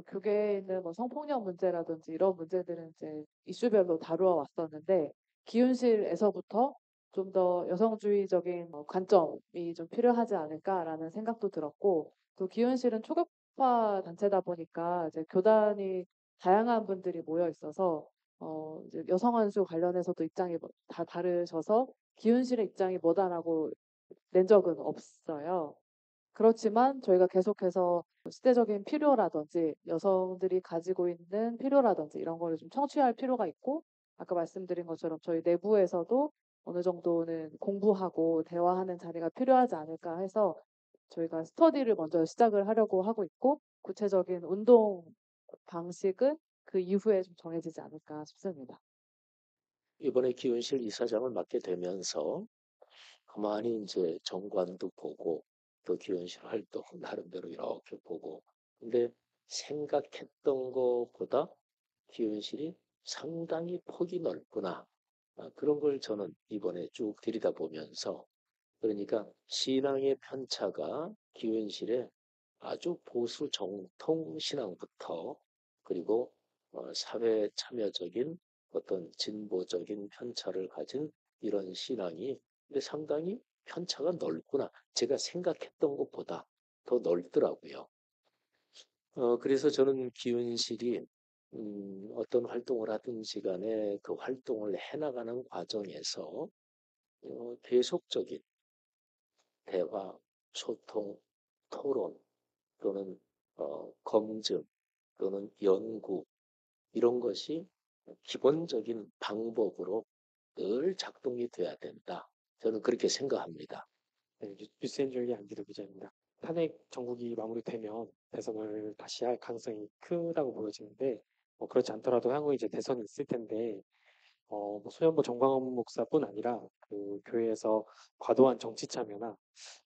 Speaker 1: 교계에 있는 성폭력 문제라든지 이런 문제들은 이제 이슈별로 다루어 왔었는데 기훈실에서부터 좀 더 여성주의적인 관점이 좀 필요하지 않을까라는 생각도 들었고 또 기훈실은 초급화 단체다 보니까 이제 교단이 다양한 분들이 모여 있어서 이제 여성 한수 관련해서도 입장이 다 다르셔서 기훈실의 입장이 뭐다라고 낸 적은 없어요. 그렇지만 저희가 계속해서 시대적인 필요라든지 여성들이 가지고 있는 필요라든지 이런 거를 좀 청취할 필요가 있고 아까 말씀드린 것처럼 저희 내부에서도 어느 정도는 공부하고 대화하는 자리가 필요하지 않을까 해서 저희가 스터디를 먼저 시작을 하려고 하고 있고 구체적인 운동 방식은 그 이후에 좀 정해지지 않을까 싶습니다.
Speaker 2: 이번에 기훈실 이사장을 맡게 되면서 가만히 이제 정관도 보고 또 기원실 활동 나름대로 이렇게 보고 근데 생각했던 것보다 기원실이 상당히 폭이 넓구나. 그런 걸 저는 이번에 쭉 들여다보면서 그러니까 신앙의 편차가 기원실에 아주 보수 정통 신앙부터 그리고 사회 참여적인 어떤 진보적인 편차를 가진 이런 신앙이 근데 상당히 편차가 넓구나. 제가 생각했던 것보다 더 넓더라고요. 그래서 저는 기운실이 어떤 활동을 하든지 간에 그 활동을 해나가는 과정에서 계속적인 대화, 소통, 토론 또는 검증 또는 연구 이런 것이 기본적인 방법으로 늘 작동이 돼야 된다. 저는 그렇게 생각합니다.
Speaker 7: 네, 뉴스엔저의 안기도 기자입니다. 탄핵 정국이 마무리되면 대선을 다시 할 가능성이 크다고 보여지는데 그렇지 않더라도 향후 이제 대선이 있을 텐데 뭐 소년보 정광훈 목사뿐 아니라 그 교회에서 과도한 정치 참여나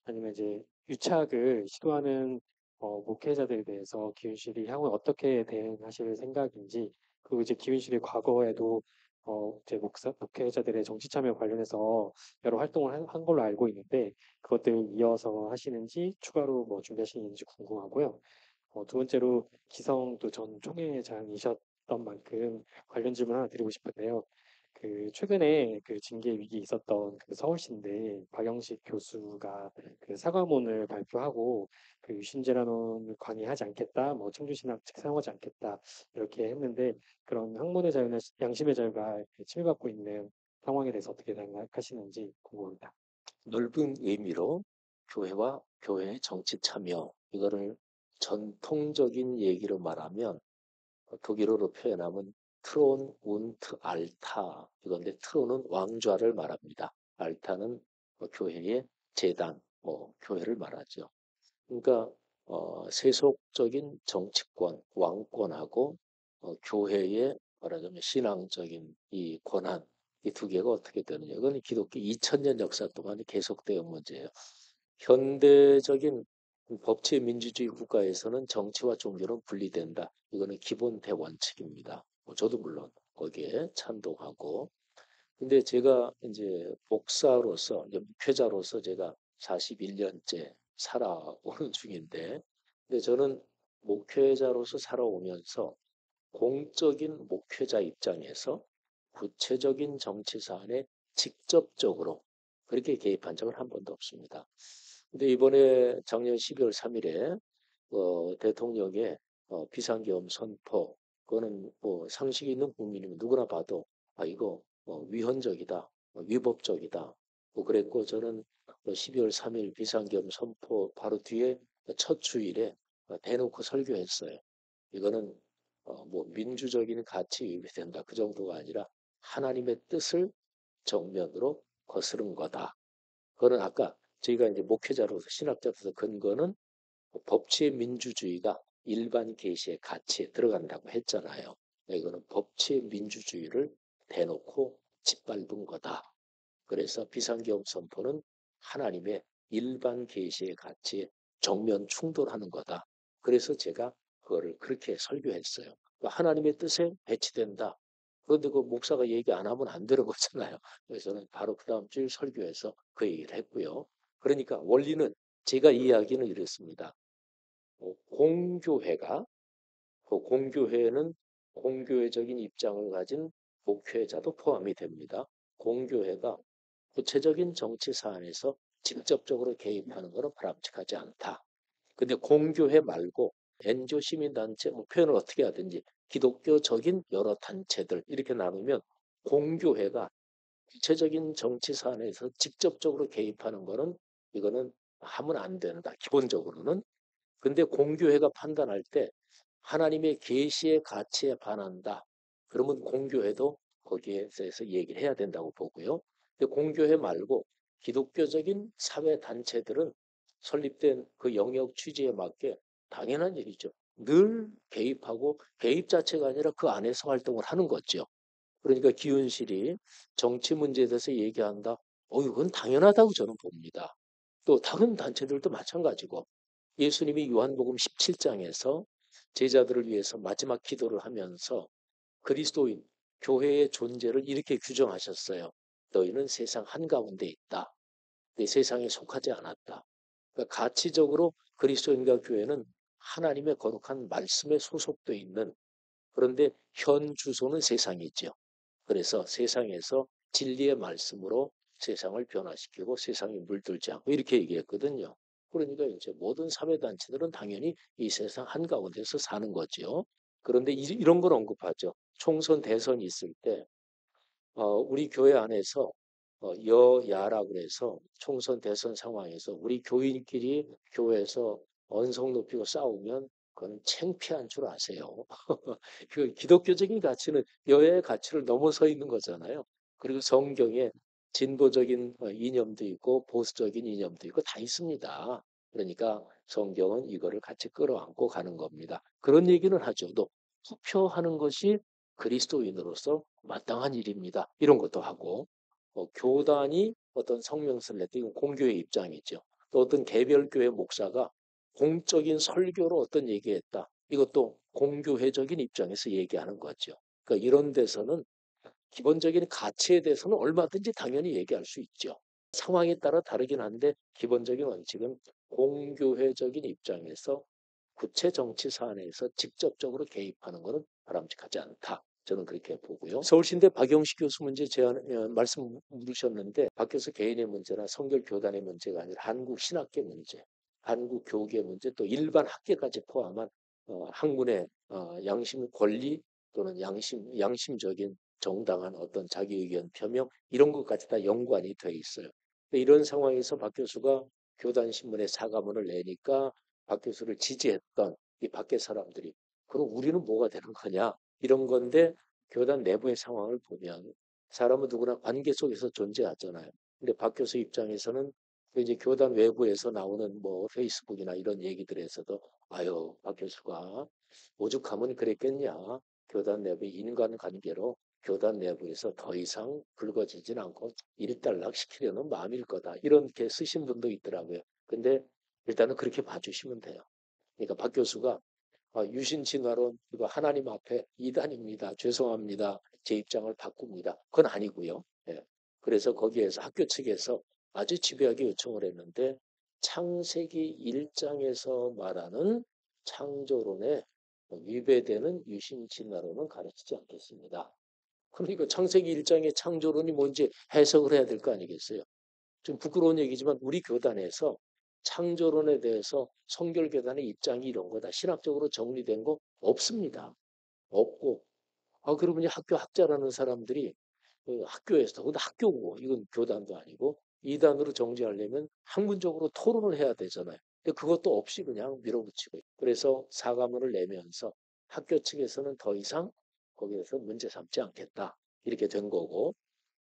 Speaker 7: 아니면 이제 유착을 시도하는 목회자들에 대해서 기윤실이 향후에 어떻게 대응하실 생각인지 그리고 이제 기윤실이 과거에도 이제 목회자들의 정치 참여 관련해서 여러 활동을 한 걸로 알고 있는데 그것들을 이어서 하시는지 추가로 뭐 준비하시는지 궁금하고요. 두 번째로 기성도 전 총회장이셨던 만큼 관련 질문 하나 드리고 싶은데요. 그 최근에 그 징계 위기 있었던 그 서울시인데 박영식 교수가 그 사과문을 발표하고 그 유신재란원을 관여하지 않겠다, 뭐 청주신학 측 사용하지 않겠다 이렇게 했는데 그런 학문의 자유나 양심의 자유가 침해받고 있는 상황에 대해서 어떻게 생각하시는지 궁금합니다.
Speaker 2: 넓은 의미로 교회와 교회의 정치 참여 이거를 전통적인 얘기로 말하면 독일어로 표현하면 트론 운트 알타 이건데 트론은 왕좌를 말합니다. 알타는 교회의 재단, 교회를 말하죠. 그러니까 세속적인 정치권, 왕권하고 교회의 말하자면 신앙적인 이 권한 이 두 개가 어떻게 되느냐. 이건 기독교 2000년 역사 동안 계속되어 온 문제예요. 현대적인 법치 민주주의 국가에서는 정치와 종교는 분리된다. 이거는 기본 대원칙입니다. 저도 물론 거기에 찬동하고. 근데 제가 이제 목사로서, 이제 목회자로서 제가 41년째 살아오는 중인데, 근데 저는 목회자로서 살아오면서 공적인 목회자 입장에서 구체적인 정치 사안에 직접적으로 그렇게 개입한 적은 한 번도 없습니다. 근데 이번에 작년 12월 3일에 대통령의 비상계엄 선포, 그거는 뭐 상식 있는 국민이면 누구나 봐도 이거 위헌적이다, 위법적이다. 뭐 그랬고 저는 12월 3일 비상계엄 선포 바로 뒤에 첫 주일에 대놓고 설교했어요. 이거는 뭐 민주적인 가치 위배된다 그 정도가 아니라 하나님의 뜻을 정면으로 거스른 거다. 그거는 아까 저희가 이제 목회자로서 신학자로서 근거는 법치의 민주주의가 일반 계시의 가치에 들어간다고 했잖아요. 이거는 법치의 민주주의를 대놓고 짓밟은 거다. 그래서 비상계엄 선포는 하나님의 일반 계시의 가치에 정면 충돌하는 거다. 그래서 제가 그거를 그렇게 설교했어요. 하나님의 뜻에 배치된다. 그런데 그 목사가 얘기 안 하면 안 되는 거잖아요. 그래서 저는 바로 그 다음 주일 설교에서 그 얘기를 했고요. 그러니까 원리는 제가 이야기는 이랬습니다. 공교회가 그 공교회는 공교회적인 입장을 가진 목회자도 포함이 됩니다. 공교회가 구체적인 정치 사안에서 직접적으로 개입하는 것은 바람직하지 않다. 근데 공교회 말고 NGO 시민단체 뭐 표현을 어떻게 하든지 기독교적인 여러 단체들 이렇게 나누면 공교회가 구체적인 정치 사안에서 직접적으로 개입하는 것은 이거는 하면 안 된다. 기본적으로는. 근데 공교회가 판단할 때 하나님의 계시의 가치에 반한다. 그러면 공교회도 거기에 대해서 얘기를 해야 된다고 보고요. 근데 공교회 말고 기독교적인 사회 단체들은 설립된 그 영역 취지에 맞게 당연한 일이죠. 늘 개입하고 개입 자체가 아니라 그 안에서 활동을 하는 거죠. 그러니까 기훈실이 정치 문제에 대해서 얘기한다. 이건 당연하다고 저는 봅니다. 또 다른 단체들도 마찬가지고 예수님이 요한복음 17장에서 제자들을 위해서 마지막 기도를 하면서 그리스도인, 교회의 존재를 이렇게 규정하셨어요. 너희는 세상 한가운데 있다. 내 세상에 속하지 않았다. 그러니까 가치적으로 그리스도인과 교회는 하나님의 거룩한 말씀에 소속돼 있는 그런데 현 주소는 세상이죠. 그래서 세상에서 진리의 말씀으로 세상을 변화시키고 세상에 물들지 않고 이렇게 얘기했거든요. 그러니까 이제 모든 사회단체들은 당연히 이 세상 한가운데서 사는 거죠. 그런데 이런 걸 언급하죠. 총선 대선이 있을 때 우리 교회 안에서 여야라고 그래서 총선 대선 상황에서 우리 교인끼리 교회에서 언성 높이고 싸우면 그건 창피한 줄 아세요. 그 기독교적인 가치는 여야의 가치를 넘어서 있는 거잖아요. 그리고 성경에 진보적인 이념도 있고 보수적인 이념도 있고 다 있습니다. 그러니까 성경은 이거를 같이 끌어안고 가는 겁니다. 그런 얘기는 하죠. 또 투표하는 것이 그리스도인으로서 마땅한 일입니다. 이런 것도 하고 교단이 어떤 성명서를 냈다. 이건 공교의 입장이죠. 또 어떤 개별교회 목사가 공적인 설교로 어떤 얘기했다. 이것도 공교회적인 입장에서 얘기하는 거죠. 그러니까 이런 데서는 기본적인 가치에 대해서는 얼마든지 당연히 얘기할 수 있죠. 상황에 따라 다르긴 한데 기본적인 원칙은 공교회적인 입장에서 구체 정치 사안에서 직접적으로 개입하는 것은 바람직하지 않다. 저는 그렇게 보고요. 서울신대 박영식 교수 문제 말씀 물으셨는데 박 교수 개인의 문제나 성결 교단의 문제가 아니라 한국 신학계 문제, 한국 교계 문제 또 일반 학계까지 포함한 학문의 양심 권리 또는 양심적인 정당한 어떤 자기 의견 표명 이런 것까지 다 연관이 돼 있어요. 이런 상황에서 박 교수가 교단 신문에 사과문을 내니까 박 교수를 지지했던 이 밖의 사람들이 그럼 우리는 뭐가 되는 거냐 이런 건데 교단 내부의 상황을 보면 사람은 누구나 관계 속에서 존재하잖아요. 근데 박 교수 입장에서는 이제 교단 외부에서 나오는 뭐 페이스북이나 이런 얘기들에서도 아유 박 교수가 오죽하면 그랬겠냐. 교단 내부의 인간관계로 교단 내부에서 더 이상 불거지진 않고 일단락 시키려는 마음일 거다. 이렇게 쓰신 분도 있더라고요. 근데 일단은 그렇게 봐주시면 돼요. 그러니까 박 교수가 유신 진화론 이거 하나님 앞에 이단입니다. 죄송합니다. 제 입장을 바꿉니다. 그건 아니고요. 예. 그래서 거기에서 학교 측에서 아주 집요하게 요청을 했는데 창세기 1장에서 말하는 창조론에 위배되는 유신 진화론은 가르치지 않겠습니다. 그러니까 창세기 1장의 창조론이 뭔지 해석을 해야 될 거 아니겠어요? 좀 부끄러운 얘기지만 우리 교단에서 창조론에 대해서 성결교단의 입장이 이런 거다. 신학적으로 정리된 거 없습니다. 없고 그러면 학교 학자라는 사람들이 그 학교에서 근데 학교고 이건 교단도 아니고 이단으로 정지하려면 학문적으로 토론을 해야 되잖아요. 근데 그것도 없이 그냥 밀어붙이고 그래서 사과문을 내면서 학교 측에서는 더 이상 거기에서 문제 삼지 않겠다. 이렇게 된 거고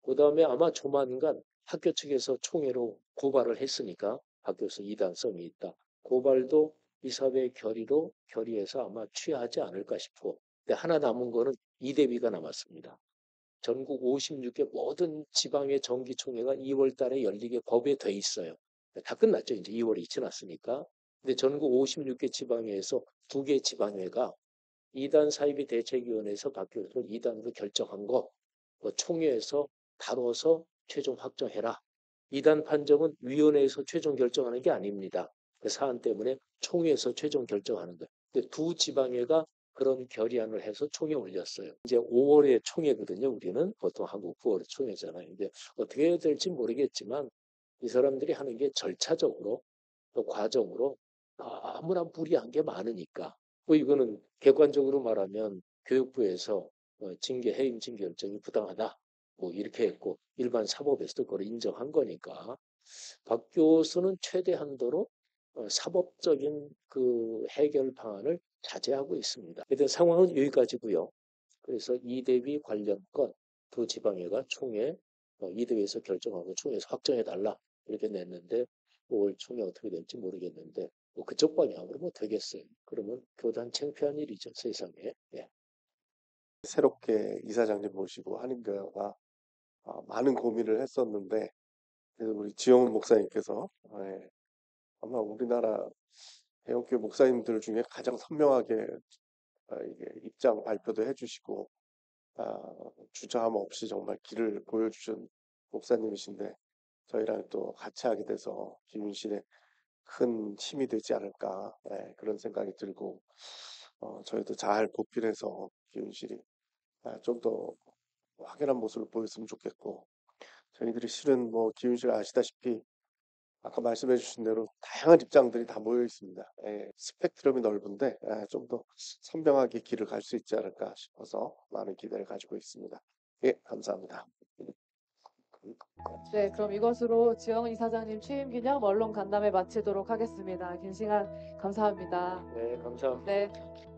Speaker 2: 그다음에 아마 조만간 학교 측에서 총회로 고발을 했으니까 학교에서 이단성이 있다. 고발도 이사회 결의해서 아마 취하지 않을까 싶고 근데 하나 남은 거는 이대비가 남았습니다. 전국 56개 모든 지방의 정기총회가 2월 달에 열리게 법에 돼 있어요. 다 끝났죠. 이제 2월이 지났으니까. 근데 전국 56개 지방회에서 2개 지방회가 이단 사이비 대책위원회에서 바뀌어서 이단으로 결정한 거 총회에서 다뤄서 최종 확정해라. 이단 판정은 위원회에서 최종 결정하는 게 아닙니다. 그 사안 때문에 총회에서 최종 결정하는 거예요. 근데 두 지방회가 그런 결의안을 해서 총회에 올렸어요. 이제 5월에 총회거든요. 우리는 보통 한국 9월에 총회잖아요. 근데 어떻게 해야 될지 모르겠지만 이 사람들이 하는 게 절차적으로 또 과정으로 너무나 무리한 게 많으니까 이거는 객관적으로 말하면 교육부에서 징계 해임 징계 결정이 부당하다. 이렇게 했고 일반 사법에서도 그걸 인정한 거니까 박 교수는 최대 한도로 사법적인 그 해결 방안을 자제하고 있습니다. 일단 상황은 여기까지고요. 그래서 이대비 관련 건 두 지방회가 총회 이대위에서 결정하고 총회에서 확정해달라 이렇게 냈는데 5월 총회 어떻게 될지 모르겠는데 그쪽 방향으로 되겠어요. 그러면 교단 창피한 일이죠 세상에. 예.
Speaker 8: 새롭게 이사장님 모시고 한인교회가 많은 고민을 했었는데 그래서 우리 지영훈 목사님께서 아마 우리나라 대형교회 목사님들 중에 가장 선명하게 이게 입장 발표도 해주시고 주저함 없이 정말 길을 보여주신 목사님이신데 저희랑 또 같이 하게 돼서 기윤실에 큰 힘이 되지 않을까 그런 생각이 들고 저희도 잘 보필해서 기윤실이 좀 더 확연한 모습을 보였으면 좋겠고 저희들이 실은 뭐 기윤실 아시다시피 아까 말씀해 주신 대로 다양한 입장들이 다 모여 있습니다. 스펙트럼이 넓은데 좀 더 선명하게 길을 갈 수 있지 않을까 싶어서 많은 기대를 가지고 있습니다. 예, 감사합니다.
Speaker 1: 네, 그럼 이것으로 지영 이사장님 취임 기념 언론 간담회 마치도록 하겠습니다. 긴 시간 감사합니다.
Speaker 2: 네, 감사합니다.
Speaker 1: 네.